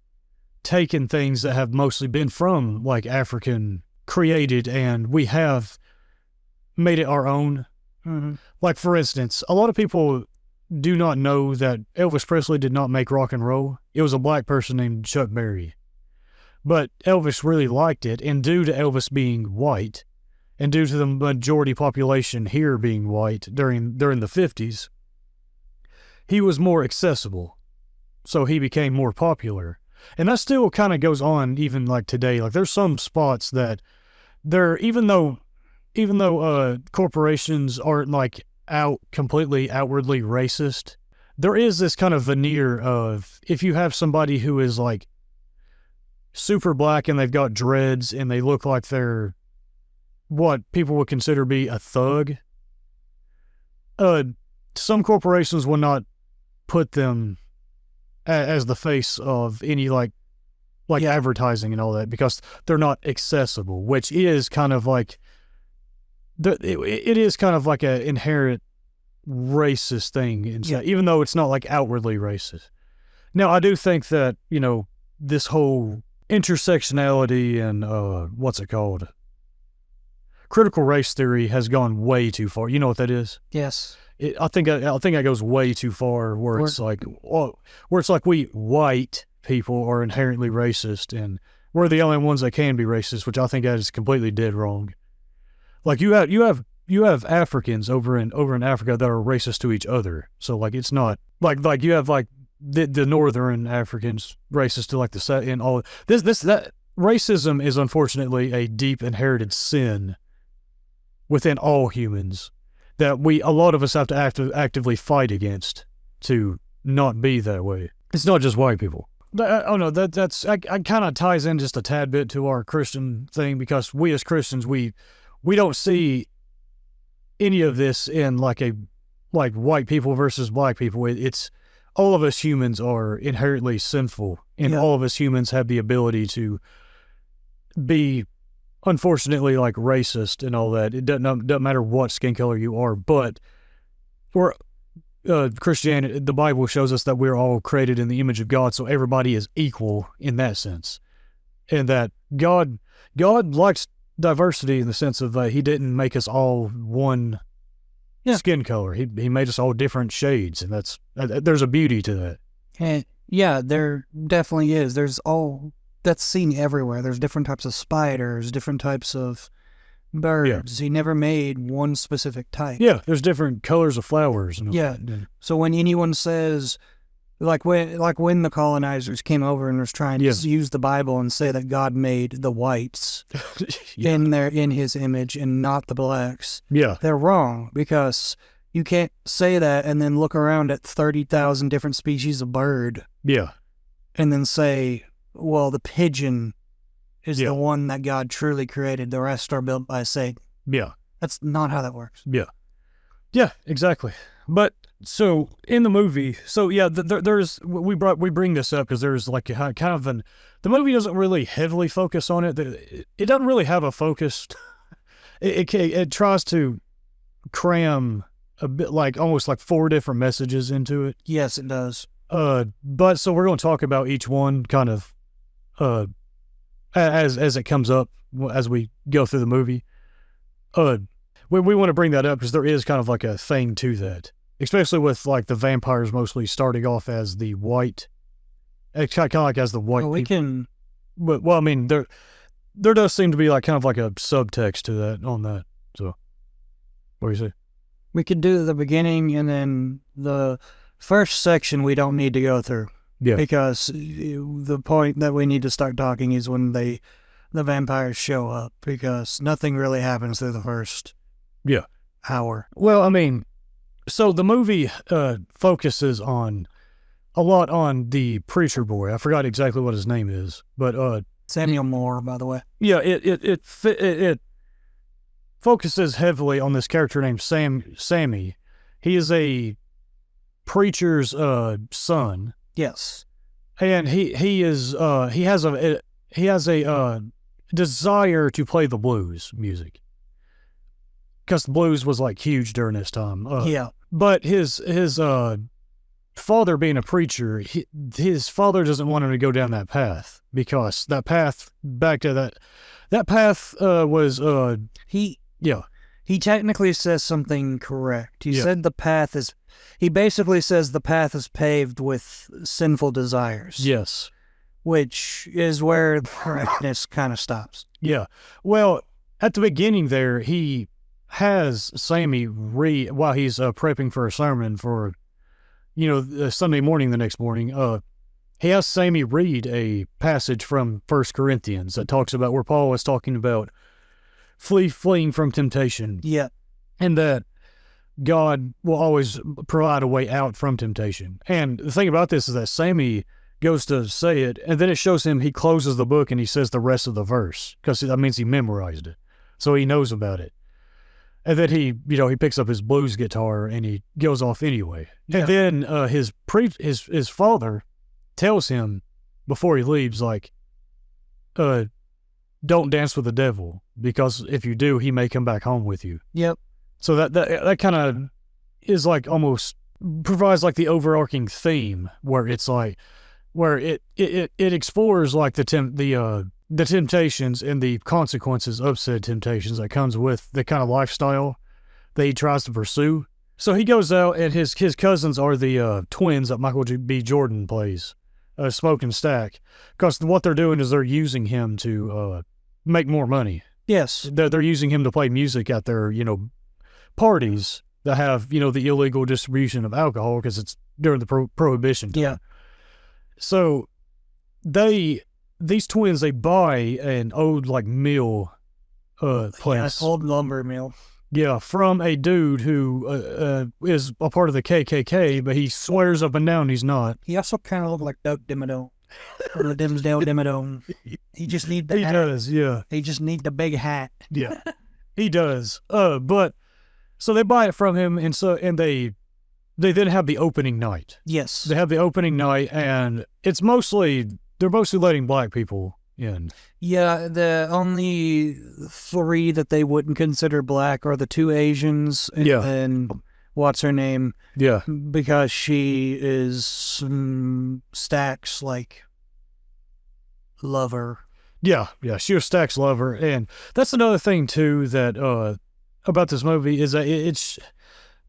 S1: taken things that have mostly been from African created, and we have made it our own. Mm-hmm. For instance, a lot of people do not know that Elvis Presley did not make rock and roll. It was a black person named Chuck Berry. But Elvis really liked it, and due to Elvis being white, and due to the majority population here being white during the 50s, he was more accessible. So he became more popular. And that still kind of goes on even like today. Like there's some spots that even though corporations aren't like completely outwardly racist, there is this kind of veneer of, if you have somebody who is like super black and they've got dreads and they look like they're what people would consider be a thug, some corporations will not put them as the face of any like advertising and all that, because they're not accessible, which is kind of like it is kind of like an inherent racist thing inside, even though it's not like outwardly racist. Now, I do think that, this whole intersectionality and what's it called? Critical race theory has gone way too far. You know what that is?
S2: Yes.
S1: I think it goes way too far where it's like we white people are inherently racist and we're the only ones that can be racist, which I think that is completely dead wrong. Like you have Africans over in Africa that are racist to each other. So like it's not like you have like the northern Africans racist to like the set and all that racism is unfortunately a deep inherited sin within all humans that a lot of us have to actively fight against to not be that way. It's not just white people. That's kind of ties in just a tad bit to our Christian thing, because we as Christians, we don't see any of this in like white people versus black people. It's all of us humans are inherently sinful, and all of us humans have the ability to be, unfortunately, like racist and all that. It doesn't matter what skin color you are, but Christianity, the Bible shows us that we're all created in the image of God, so everybody is equal in that sense, and that God likes diversity in the sense of he didn't make us all one skin color. He made us all different shades, and there's a beauty to that.
S2: And there definitely is. That's seen everywhere. There's different types of spiders, different types of birds. He never made one specific type.
S1: Yeah, there's different colors of flowers.
S2: So when anyone says, like when the colonizers came over and was trying to use the Bible and say that God made the whites in his image and not the blacks, they're wrong, because you can't say that and then look around at 30,000 different species of bird. And then say, well, the pigeon is the one that God truly created. The rest are built by Satan. That's not how that works.
S1: Yeah, exactly. But so in the movie, there's we bring this up because there's like kind of the movie doesn't really heavily focus on it. It doesn't really have a focus. It tries to cram a bit, like almost like 4 different messages into it.
S2: Yes, it does.
S1: But so we're going to talk about each one kind of as it comes up as we go through the movie. We want to bring that up because there is kind of like a thing to that, especially with like the vampires mostly starting off as the white, kind of like as the white. Well, I mean, there does seem to be like kind of like a subtext to that on that. So, what do you say?
S2: We could do the beginning and then the first section we don't need to go through. Because the point that we need to start talking is when the vampires show up, because nothing really happens through the first hour.
S1: Well, I mean, so the movie focuses a lot on the preacher boy. I forgot exactly what his name is, but
S2: Samuel Moore, by the way.
S1: Yeah, it focuses heavily on this character named Sammy. He is a preacher's son.
S2: Yes,
S1: and he has a desire to play the blues music, because the blues was like huge during this time. But his father being a preacher, his father doesn't want him to go down that path, because that path was
S2: He technically says something correct. He said he basically says the path is paved with sinful desires.
S1: Yes.
S2: which is where the correctness kind of stops.
S1: Yeah. Well, at the beginning there, he has Sammy read, while he's prepping for a sermon for, Sunday morning, the next morning, he has Sammy read a passage from 1 Corinthians that talks about where Paul was talking about fleeing from temptation.
S2: Yeah.
S1: And that God will always provide a way out from temptation. And the thing about this is that Sammy goes to say it, and then it shows him, he closes the book and he says the rest of the verse, because that means he memorized it. So he knows about it. And then he picks up his blues guitar and he goes off anyway. Yeah. And then his father tells him before he leaves, like, don't dance with the devil, because if you do, he may come back home with you.
S2: Yep.
S1: So that kind of is like almost provides like the overarching theme where it's like, where it explores like the temptations and the consequences of said temptations that comes with the kind of lifestyle that he tries to pursue. So he goes out, and his cousins are the twins that Michael B. Jordan plays, Smoke and Stack, because what they're doing is they're using him to make more money.
S2: Yes.
S1: They're using him to play music at their, parties that have, the illegal distribution of alcohol, because it's during the prohibition time.
S2: Yeah.
S1: So these twins, they buy an old like mill place.
S2: Old lumber mill.
S1: Yeah, from a dude who is a part of the KKK, but he swears up and down he's not.
S2: He also kind of looks like Doug Dimmadome. Or the Dimsdale Dimmadome. He just needs the hat.
S1: He does, yeah.
S2: He just needs the big hat.
S1: Yeah, he does. But so they buy it from him, and they then have the opening night.
S2: Yes.
S1: They have the opening night, and they're mostly letting black people in.
S2: Yeah, the only 3 that they wouldn't consider black are the 2 Asians, and then what's her name?
S1: Yeah.
S2: Because she is Stack's, like, lover.
S1: Yeah, she was Stack's lover, and that's another thing, too, that about this movie is that it's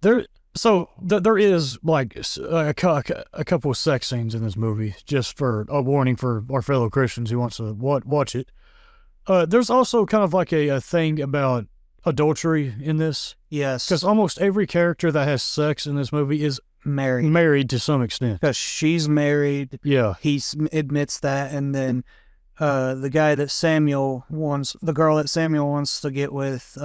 S1: there. So there is like a couple of sex scenes in this movie, just for a warning for our fellow Christians who wants to watch it. There's also kind of like a thing about adultery in this.
S2: Yes.
S1: Because almost every character that has sex in this movie is married to some extent.
S2: Because she's married.
S1: Yeah.
S2: He admits that, and then the girl that Samuel wants to get with,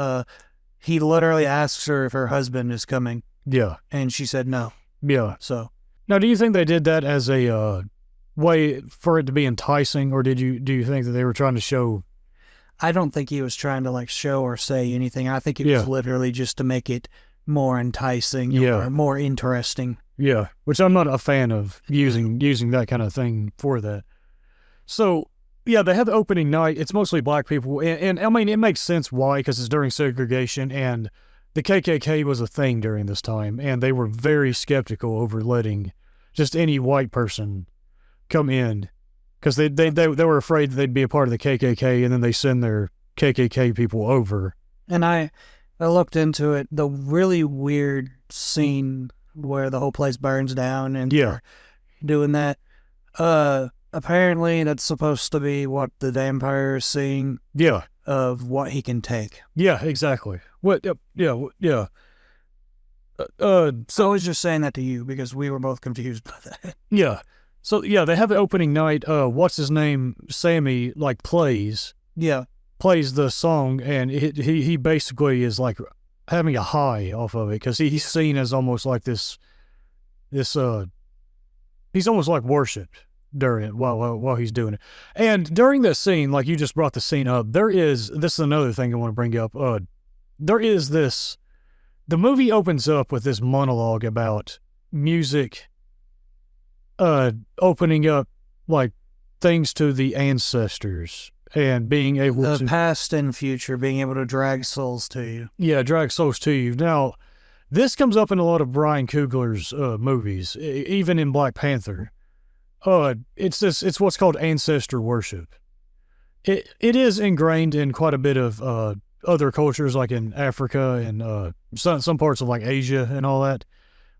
S2: he literally asks her if her husband is coming.
S1: Yeah.
S2: And she said no.
S1: Yeah.
S2: So
S1: now, do you think they did that as a way for it to be enticing, or do you think that they were trying to show?
S2: I don't think he was trying to like show or say anything. I think it was literally just to make it more enticing or more interesting.
S1: Yeah, which I'm not a fan of using that kind of thing for that. So, yeah, they have the opening night. It's mostly black people. And I mean, it makes sense why, because it's during segregation, and the KKK was a thing during this time, and they were very skeptical over letting just any white person come in, because they were afraid that they'd be a part of the KKK, and then they send their KKK people over. And
S2: I looked into it, the really weird scene where the whole place burns down and doing that. Apparently that's supposed to be what the vampire is seeing.
S1: Yeah.
S2: Of what he can take.
S1: Yeah, exactly. What? Yeah.
S2: So I was just saying that to you because we were both confused by that.
S1: Yeah. So yeah, they have the opening night. What's his name? Sammy plays the song, and he basically is like having a high off of it, because he's seen as almost like this. He's almost like worshipped during it while he's doing it. And during this scene, like you just brought the scene up, this is another thing I want to bring up. There is this, the movie opens up with this monologue about music, opening up like things to the ancestors and being able
S2: the past and future, being able to drag souls to you.
S1: Yeah, drag souls to you. Now, this comes up in a lot of Brian Coogler's movies, even in Black Panther. It's what's called ancestor worship. It is ingrained in quite a bit of other cultures, like in Africa and some parts of like Asia and all that,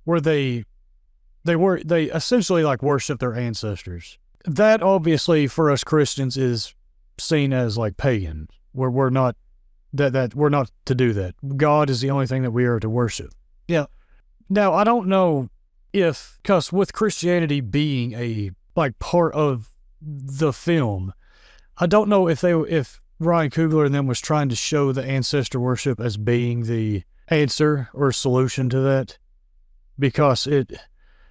S1: where they essentially like worship their ancestors. that obviously for us Christians is seen as like pagan. We're not that we're not to do that. God is the only thing that we are to worship.
S2: Yeah.
S1: Now, I don't know because with Christianity being a like part of the film, I don't know if Ryan Coogler and them was trying to show the ancestor worship as being the answer or solution to that, because it.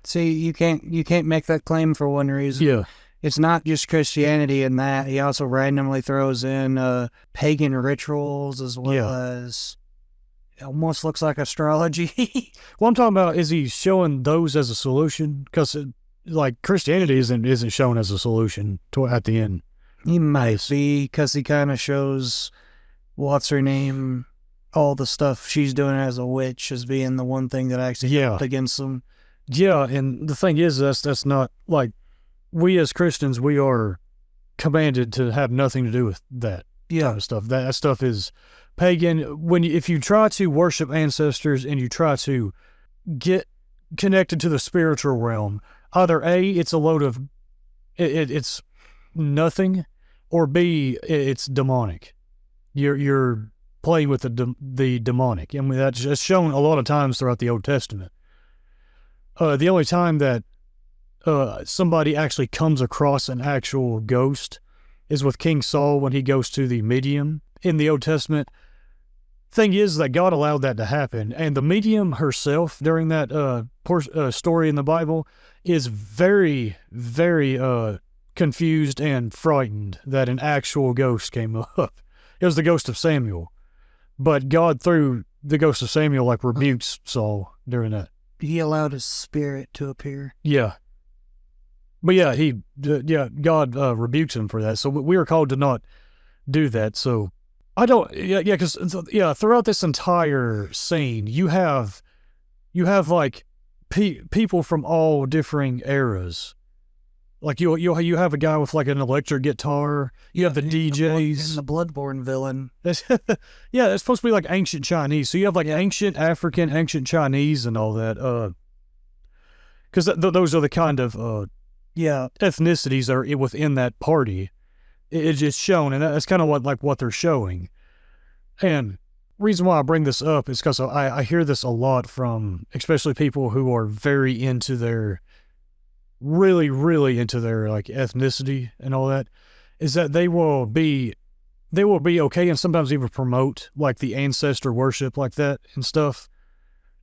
S2: See, you can't make that claim for one reason.
S1: Yeah.
S2: It's not just Christianity in that. He also randomly throws in pagan rituals as well as it almost looks like astrology.
S1: Well, I'm talking about, is he showing those as a solution? Because like Christianity isn't shown as a solution at the end.
S2: He might be, because he kind of shows what's her name, all the stuff she's doing as a witch as being the one thing that actually helped against them.
S1: Yeah, and the thing is, that's not like, we as Christians, we are commanded to have nothing to do with that kind of stuff. That stuff is pagan. If you try to worship ancestors and you try to get connected to the spiritual realm, either A, it's a load of it's nothing, or B, it's demonic. You're playing with the demonic, and that's shown a lot of times throughout the Old Testament. The only time that somebody actually comes across an actual ghost is with King Saul when he goes to the medium in the Old Testament. Thing is that God allowed that to happen, and the medium herself during that story in the Bible is very, very confused and frightened that an actual ghost came up. It was the ghost of Samuel, but God, through the ghost of Samuel, like rebukes Saul during that.
S2: He allowed his spirit to appear.
S1: Yeah. But yeah, God rebukes him for that. So we are called to not do that. So I don't, because throughout this entire scene, you have like people from all differing eras. Like you have a guy with like an electric guitar. You have the DJs.
S2: And the Bloodborne villain.
S1: It's supposed to be like ancient Chinese. So you have like ancient African, ancient Chinese and all that. Because those are the kind of ethnicities that are within that party. It's just shown, and that's kind of what they're showing. And reason why I bring this up is because I hear this a lot from especially people who are very into their really, really into their like ethnicity and all that, is that they will be okay and sometimes even promote like the ancestor worship like that and stuff,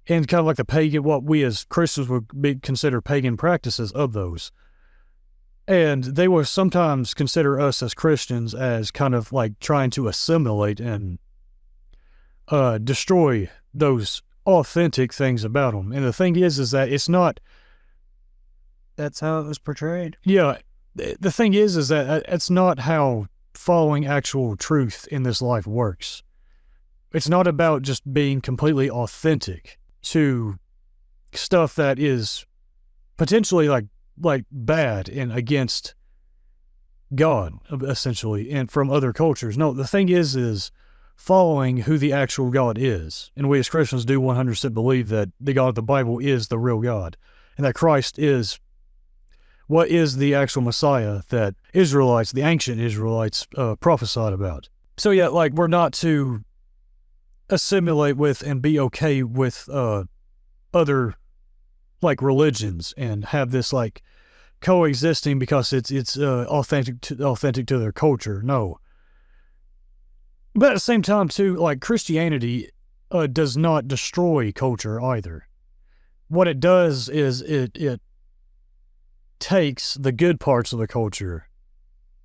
S1: and kind of like the pagan, what we as Christians would consider pagan practices of those. And they will sometimes consider us as Christians as kind of like trying to assimilate and destroy those authentic things about them. And the thing is that it's not.
S2: That's how it was portrayed.
S1: Yeah. The thing is that it's not how following actual truth in this life works. It's not about just being completely authentic to stuff that is potentially like bad and against God, essentially, and from other cultures. No, the thing is following who the actual God is. And we as Christians do 100% believe that the God of the Bible is the real God, and that Christ is what is the actual Messiah that the ancient Israelites prophesied about. So yeah, like we're not to assimilate with and be okay with other like religions and have this like coexisting because it's authentic to their culture. No. But at the same time too, like Christianity does not destroy culture either. What it does is it takes the good parts of the culture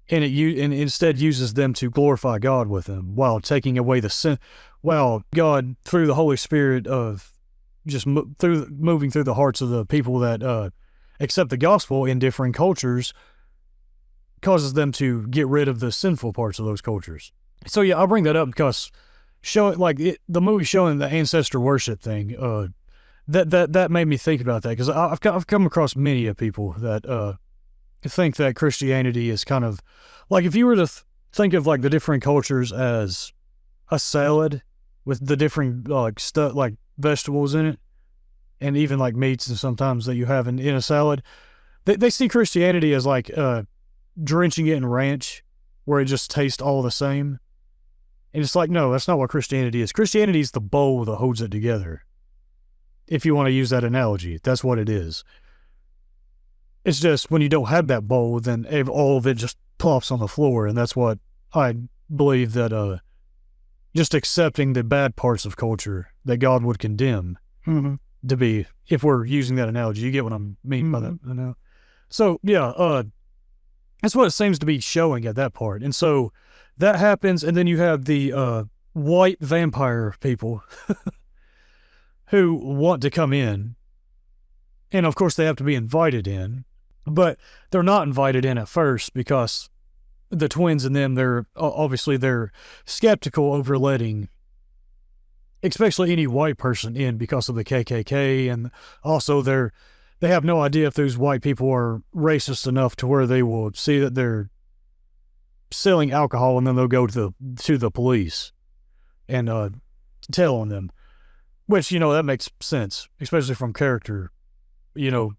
S1: and and instead uses them to glorify God with them, while taking away the sin, while God through the Holy Spirit of just moving through the hearts of the people that accept the gospel in differing cultures, causes them to get rid of the sinful parts of those cultures. So yeah, I'll bring that up because the movie showing the ancestor worship thing, that made me think about that, because I've come across many of people that think that Christianity is kind of like, if you were to think of like the different cultures as a salad with the different stuff like vegetables in it, and even like meats and sometimes that you have in a salad, they see Christianity as like drenching it in ranch where it just tastes all the same. And it's like, no, that's not what Christianity is. Christianity is the bowl that holds it together. If you want to use that analogy, that's what it is. It's just when you don't have that bowl, then all of it just plops on the floor. And that's what I believe that just accepting the bad parts of culture that God would condemn to be, if we're using that analogy. You get what I mean by that? You know? So, yeah, that's what it seems to be showing at that part. And so that happens, and then you have the white vampire people who want to come in. And, of course, they have to be invited in. But they're not invited in at first because the twins and them, they're skeptical over letting, especially any white person in because of the KKK. And also they have no idea if those white people are racist enough to where they will see that they're selling alcohol, and then they'll go to the police and tell on them, which, that makes sense, especially from character,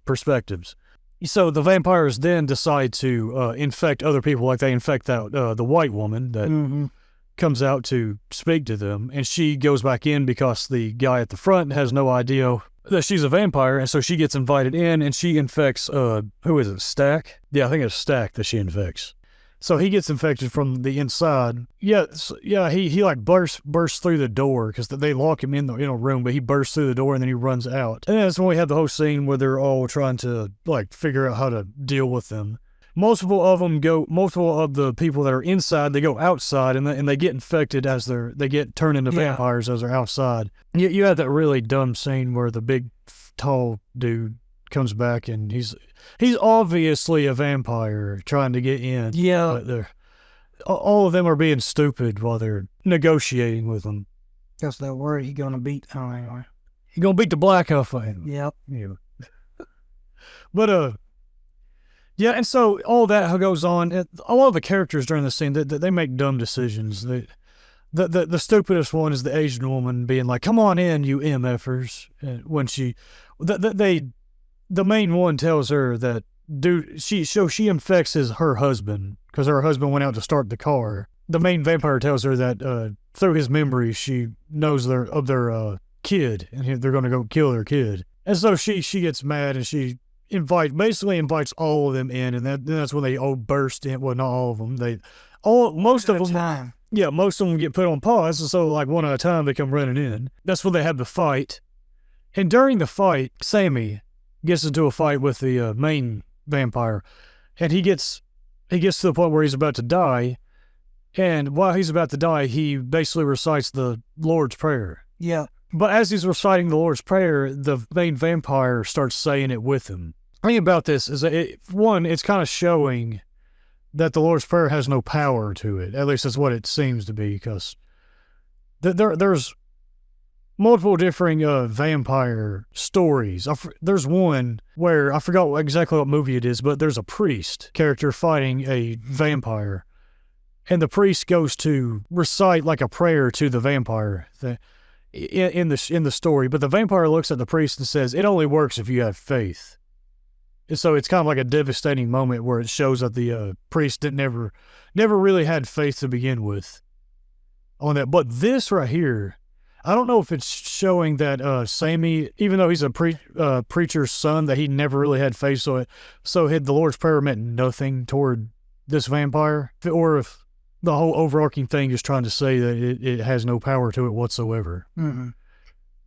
S1: perspectives. So the vampires then decide to infect other people, like they infect the white woman that comes out to speak to them, and she goes back in because the guy at the front has no idea that she's a vampire, and so she gets invited in, and she infects, who is it, Stack? Yeah, I think it's Stack that she infects. So he gets infected from the inside. Yeah, he like bursts through the door because they lock him in a room, but he bursts through the door and then he runs out. And that's when we have the whole scene where they're all trying to like figure out how to deal with them. Multiple of the people that are inside, they go outside and they get infected as they get turned into vampires as they're outside. You had that really dumb scene where the big, tall dude comes back and he's obviously a vampire trying to get in. Yeah. But all of them are being stupid while they're negotiating with him.
S2: Because they're worried he's going to beat, anyway.
S1: He's going to beat the black off of him.
S2: Yep.
S1: Yeah. But, yeah, and so all that goes on. A lot of the characters during the scene, they make dumb decisions. The stupidest one is the Asian woman being like, "Come on in, you MFers." When the main one tells her that, she infects her husband because her husband went out to start the car. The main vampire tells her that through his memory, she knows of their kid, and they're going to go kill their kid. And so she gets mad and she basically invites all of them in, and that's when they all burst in. Well, not all of them. Most of them. Yeah, most of them get put on pause, and so like one at a time they come running in. That's when they have the fight. And during the fight, Sammy gets into a fight with the main vampire, and he gets to the point where he's about to die, and while he's about to die, he basically recites the Lord's Prayer.
S2: Yeah.
S1: But as he's reciting the Lord's Prayer, the main vampire starts saying it with him. The thing about this is that it's kind of showing that the Lord's Prayer has no power to it. At least that's what it seems to be, because there's multiple differing vampire stories. There's one where, I forgot exactly what movie it is, but there's a priest character fighting a vampire. And the priest goes to recite like a prayer to the vampire in the story. But the vampire looks at the priest and says, "It only works if you have faith." And so it's kind of like a devastating moment where it shows that the priest never really had faith to begin with on that. But this right here, I don't know if it's showing that Sammy, even though he's a preacher's son, that he never really had faith, so the Lord's Prayer meant nothing toward this vampire, or if the whole overarching thing is trying to say that it has no power to it whatsoever.
S2: Mm-hmm.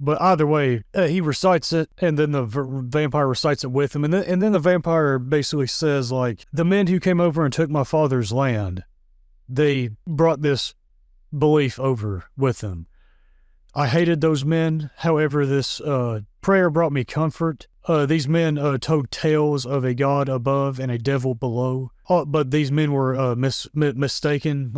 S1: But either way, he recites it, and then the vampire recites it with him, and then the vampire basically says, like, "The men who came over and took my father's land, they brought this belief over with them. I hated those men. However, this prayer brought me comfort. These men told tales of a God above and a devil below. But these men were mistaken.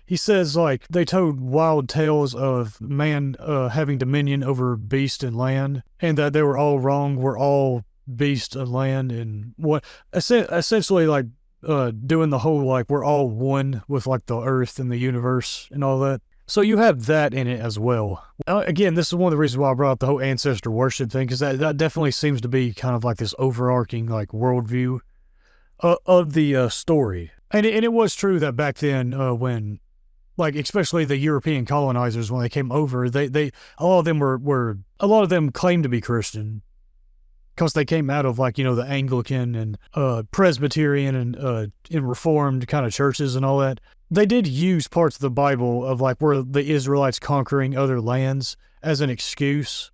S1: He says, like, they told wild tales of man having dominion over beast and land, and that they were all wrong. We're all beast and land, and essentially like doing the whole, like, we're all one with like the earth and the universe and all that. So you have that in it as well. Again, this is one of the reasons why I brought up the whole ancestor worship thing, because that definitely seems to be kind of like this overarching like worldview of the story. And it was true that back then when, like, especially the European colonizers, when they came over, they a lot of them claimed to be Christian because they came out of, like, the Anglican and Presbyterian and Reformed kind of churches and all that. They did use parts of the Bible of, like, where the Israelites conquering other lands as an excuse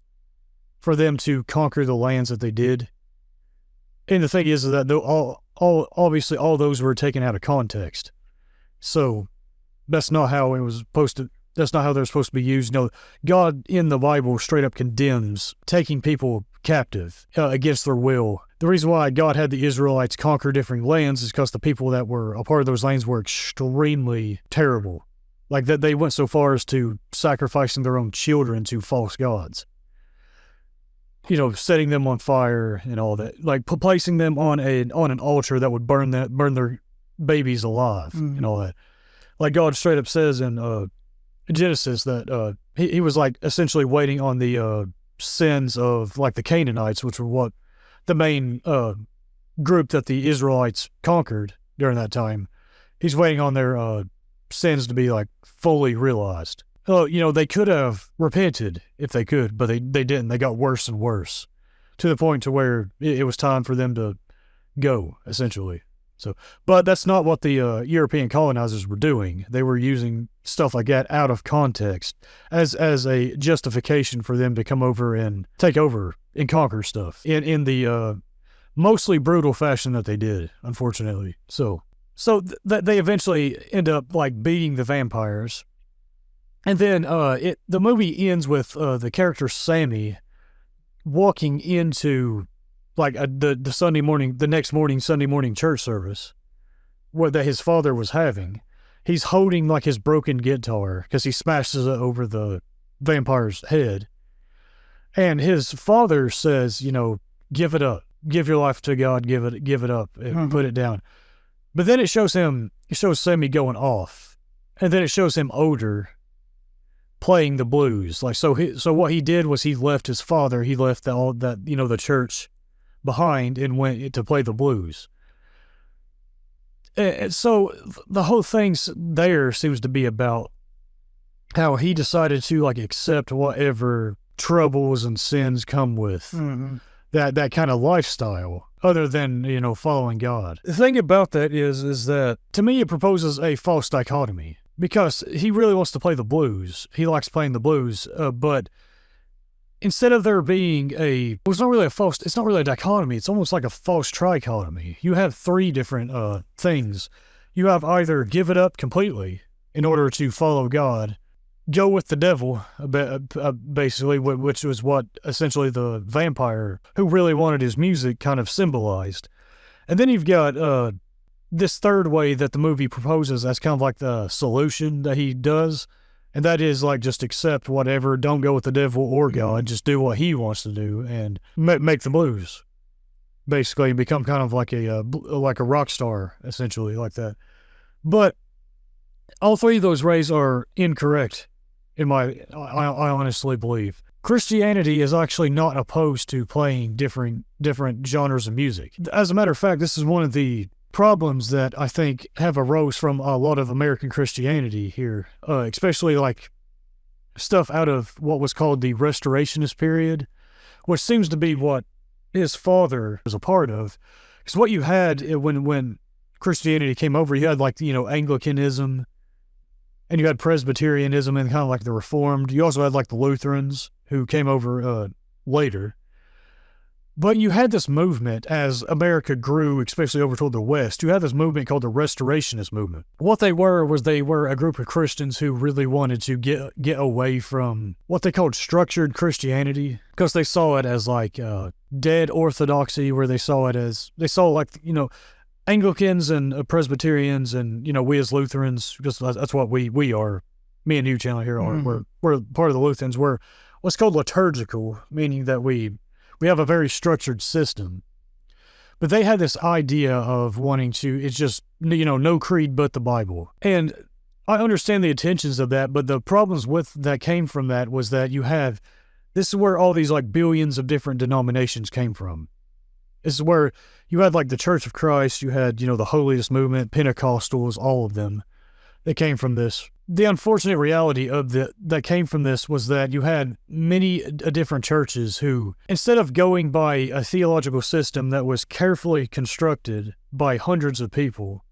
S1: for them to conquer the lands that they did. And the thing is that obviously all those were taken out of context. So that's not how that's not how they're supposed to be used. God in the Bible straight up condemns taking people captive against their will. The reason why God had the Israelites conquer different lands is because the people that were a part of those lands were extremely terrible. Like, that they went so far as to sacrificing their own children to false gods. Setting them on fire and all that. Like, placing them on an altar that would burn their babies alive and all that. Like, God straight up says in Genesis that he was, like, essentially waiting on the sins of, like, the Canaanites, which were what the main group that the Israelites conquered during that time. He's waiting on their sins to be, like, fully realized. They could have repented if they could, but they didn't. They got worse and worse to the point to where it was time for them to go, essentially. So, but that's not what the European colonizers were doing. They were using stuff like that out of context as a justification for them to come over and take over and conquer stuff in the mostly brutal fashion that they did, unfortunately. So they eventually end up, like, beating the vampires. And then the movie ends with the character Sammy walking into, like, the next morning Sunday morning church service that his father was having. He's holding, like, his broken guitar because he smashes it over the vampire's head. And his father says, give it up, give your life to God, give it up, and put it down. But then it shows Sammy going off, and then it shows him older, playing the blues. Like, so what he did was he left his father, he left the church behind and went to play the blues. And so the whole thing there seems to be about how he decided to, like, accept whatever troubles and sins come with that kind of lifestyle, other than, following God. The thing about that is that, to me, it proposes a false dichotomy, because he really wants to play the blues. He likes playing the blues, but instead of there being it's not really a dichotomy. It's almost like a false trichotomy. You have three different things. You have either give it up completely in order to follow God, go with the devil, basically, which was what essentially the vampire who really wanted his music kind of symbolized. And then you've got this third way that the movie proposes as kind of like the solution that he does. And that is, like, just accept whatever, don't go with the devil or God, just do what he wants to do and make the blues, basically, and become kind of like a rock star, essentially, like that. But all three of those ways are incorrect, I honestly believe. Christianity is actually not opposed to playing different genres of music. As a matter of fact, this is one of the problems that I think have arose from a lot of American Christianity here, especially, like, stuff out of what was called the Restorationist period, which seems to be what his father was a part of. Because what you had when Christianity came over, you had, like, Anglicanism, and you had Presbyterianism and kind of like the Reformed. You also had, like, the Lutherans who came over later. But you had this movement as America grew, especially over toward the West. You had this movement called the Restorationist movement. What they were a group of Christians who really wanted to get away from what they called structured Christianity, because they saw it as, like, dead orthodoxy, where they saw like, Anglicans and Presbyterians and, we as Lutherans, because that's what we are. Me and you, Chandler, here are. We're part of the Lutherans. We're what's called liturgical, meaning that we have a very structured system. But they had this idea of wanting to, it's just, no creed but the Bible. And I understand the intentions of that, but the problems that came from that was that this is where all these, like, billions of different denominations came from. This is where you had like the Church of Christ, you had, the Holiest Movement, Pentecostals, all of them that came from this. The unfortunate reality of that came from this was that you had many different churches who, instead of going by a theological system that was carefully constructed by hundreds of people,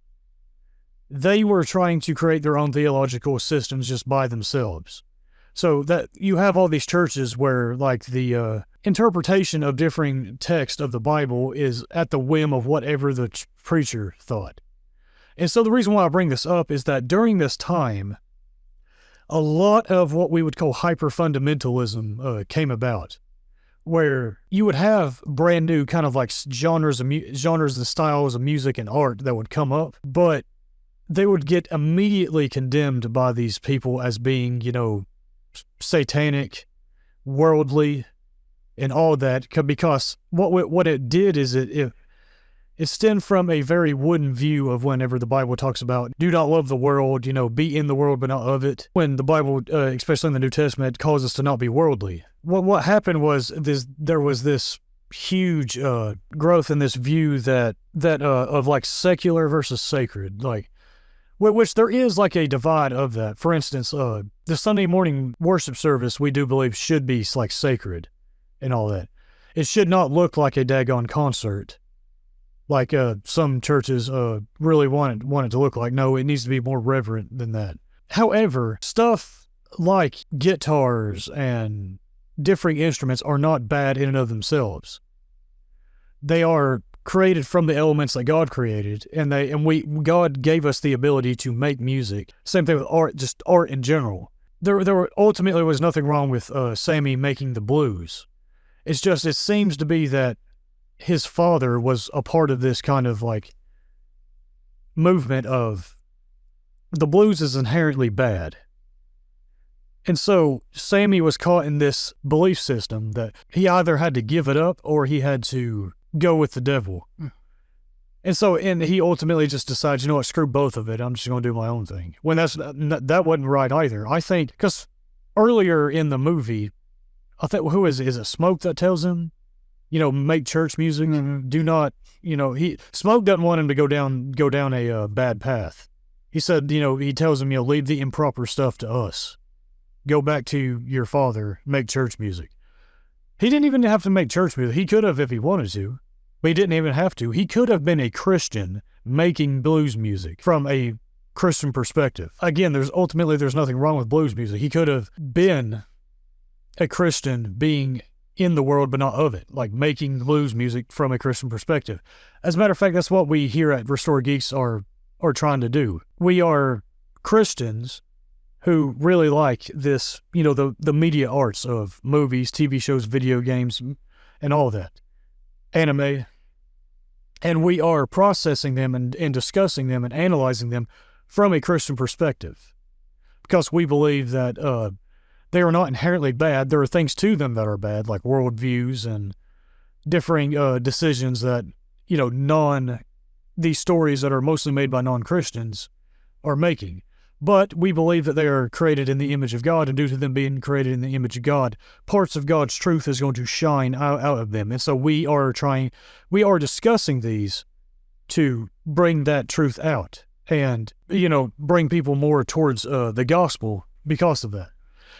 S1: they were trying to create their own theological systems just by themselves. So that you have all these churches where like the interpretation of differing text of the Bible is at the whim of whatever the preacher thought. And so the reason why I bring this up is that during this time, a lot of what we would call hyper-fundamentalism came about, where you would have brand new kind of like genres and styles of music and art that would come up, but they would get immediately condemned by these people as being, satanic, worldly, and all that, because what it did is it stemmed from a very wooden view of whenever the Bible talks about do not love the world, be in the world but not of it. When the Bible, especially in the New Testament, calls us to not be worldly. What happened was there was this huge growth in this view that of like secular versus sacred, like which there is like a divide of that. For instance, the Sunday morning worship service we do believe should be like sacred and all that. It should not look like a daggone concert, like some churches really want it to look like. No, it needs to be more reverent than that. However, stuff like guitars and differing instruments are not bad in and of themselves. They are created from the elements that God created, God gave us the ability to make music. Same thing with art, just art in general. There ultimately was nothing wrong with Sammy making the blues. It's just, it seems to be that his father was a part of this kind of like movement of the blues is inherently bad. And so Sammy was caught in this belief system that he either had to give it up or he had to go with the devil. And he ultimately just decides, screw both of it. I'm just going to do my own thing. When that wasn't right either. I think, because earlier in the movie, I think, is it Smoke that tells him, make church music and do not, Smoke doesn't want him to go down a bad path. He said, he tells him, leave the improper stuff to us. Go back to your father, make church music. He didn't even have to make church music. He could have if he wanted to, but he didn't even have to. He could have been a Christian making blues music from a Christian perspective. Again, there's nothing wrong with blues music. He could have been a Christian being in the world but not of it, like making blues music from a Christian perspective. As a matter of fact, that's what we here at Restored Geeks are trying to do. We are Christians who really like this, the media arts of movies, TV shows, video games, and all that, anime. And we are processing them and discussing them and analyzing them from a Christian perspective, because we believe that they are not inherently bad. There are things to them that are bad, like worldviews and differing decisions that, these stories that are mostly made by non-Christians are making. But we believe that they are created in the image of God, and due to them being created in the image of God, parts of God's truth is going to shine out of them. And so we are discussing these to bring that truth out and, bring people more towards the gospel because of that.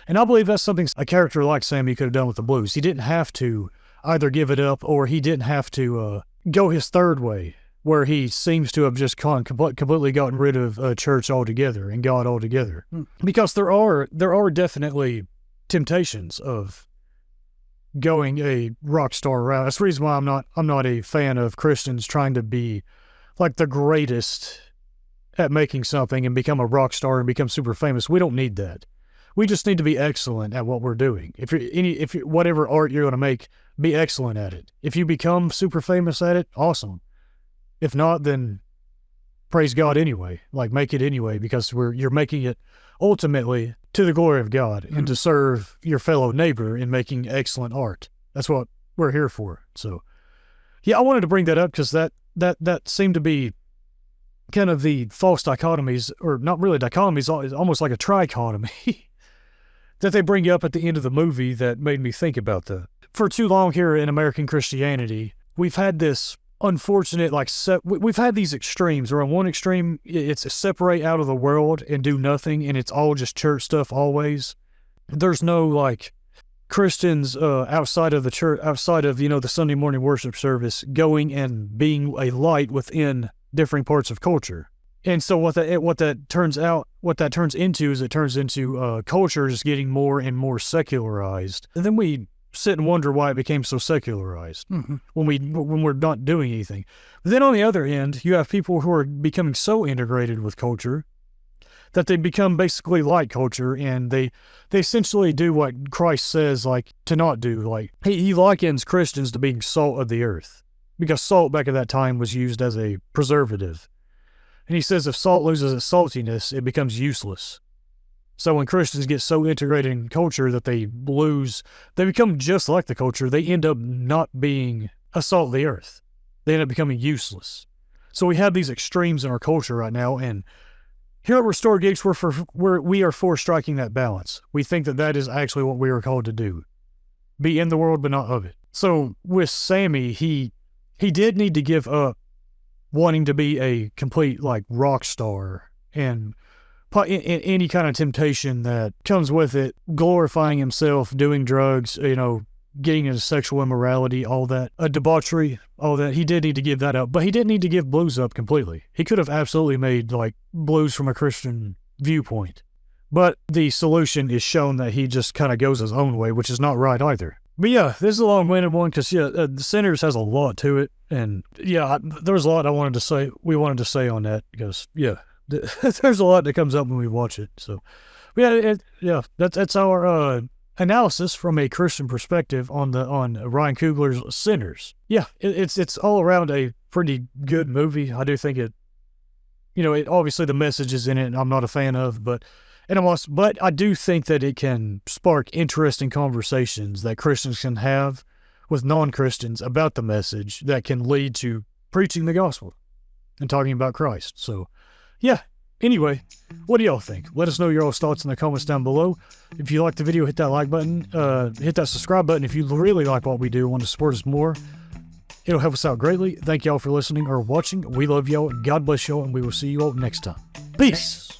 S1: And I believe that's something a character like Sammy could have done with the blues. He didn't have to either give it up or he didn't have to go his third way, where he seems to have just completely gotten rid of church altogether and God altogether. Because there are definitely temptations of going a rock star route. That's the reason why I'm not a fan of Christians trying to be like the greatest at making something and become a rock star and become super famous. We don't need that. We just need to be excellent at what we're doing. If whatever art you're going to make, be excellent at it. If you become super famous at it, awesome. If not, then praise God anyway. Like, make it anyway, because you're making it ultimately to the glory of God and to serve your fellow neighbor in making excellent art. That's what we're here for. So, yeah, I wanted to bring that up because that seemed to be kind of the false dichotomies, or not really dichotomies, almost like a trichotomy that they bring up at the end of the movie that made me think about that. For too long here in American Christianity, we've had this unfortunate, we've had these extremes where on one extreme, it's to separate out of the world and do nothing, and it's all just church stuff always. There's no, like, Christians outside of the church, outside of, the Sunday morning worship service, going and being a light within different parts of culture. And so what that turns into culture just getting more and more secularized. And then we sit and wonder why it became so secularized when we're not doing anything. But then on the other end, you have people who are becoming so integrated with culture that they become basically like culture, and they essentially do what Christ says, like, to not do. Like, he likens Christians to being salt of the earth, because salt back at that time was used as a preservative. And he says if salt loses its saltiness, it becomes useless. So when Christians get so integrated in culture that they become just like the culture, they end up not being a salt of the earth. They end up becoming useless. So we have these extremes in our culture right now, and here at Restored Geeks, we are for striking that balance. We think that is actually what we are called to do. Be in the world, but not of it. So with Sammy, he did need to give up wanting to be a complete, like, rock star and in any kind of temptation that comes with it, glorifying himself, doing drugs, getting into sexual immorality, all that, debauchery, all that. He did need to give that up, but he didn't need to give blues up completely. He could have absolutely made, like, blues from a Christian viewpoint. But the solution is shown that he just kind of goes his own way, which is not right either. But yeah, this is a long-winded one because, The Sinners has a lot to it. And yeah, there's a lot we wanted to say on that because, there's a lot that comes up when we watch it. So, that's our analysis from a Christian perspective on Ryan Coogler's Sinners. Yeah, it's all around a pretty good movie. I do think it obviously the messages in it I'm not a fan of, but I do think that it can spark interesting conversations that Christians can have with non-Christians about the message that can lead to preaching the gospel and talking about Christ. So, yeah. Anyway, what do y'all think? Let us know your all's thoughts in the comments down below. If you like the video, hit that like button. Hit that subscribe button if you really like what we do and want to support us more. It'll help us out greatly. Thank y'all for listening or watching. We love y'all. God bless y'all, and we will see you all next time. Peace.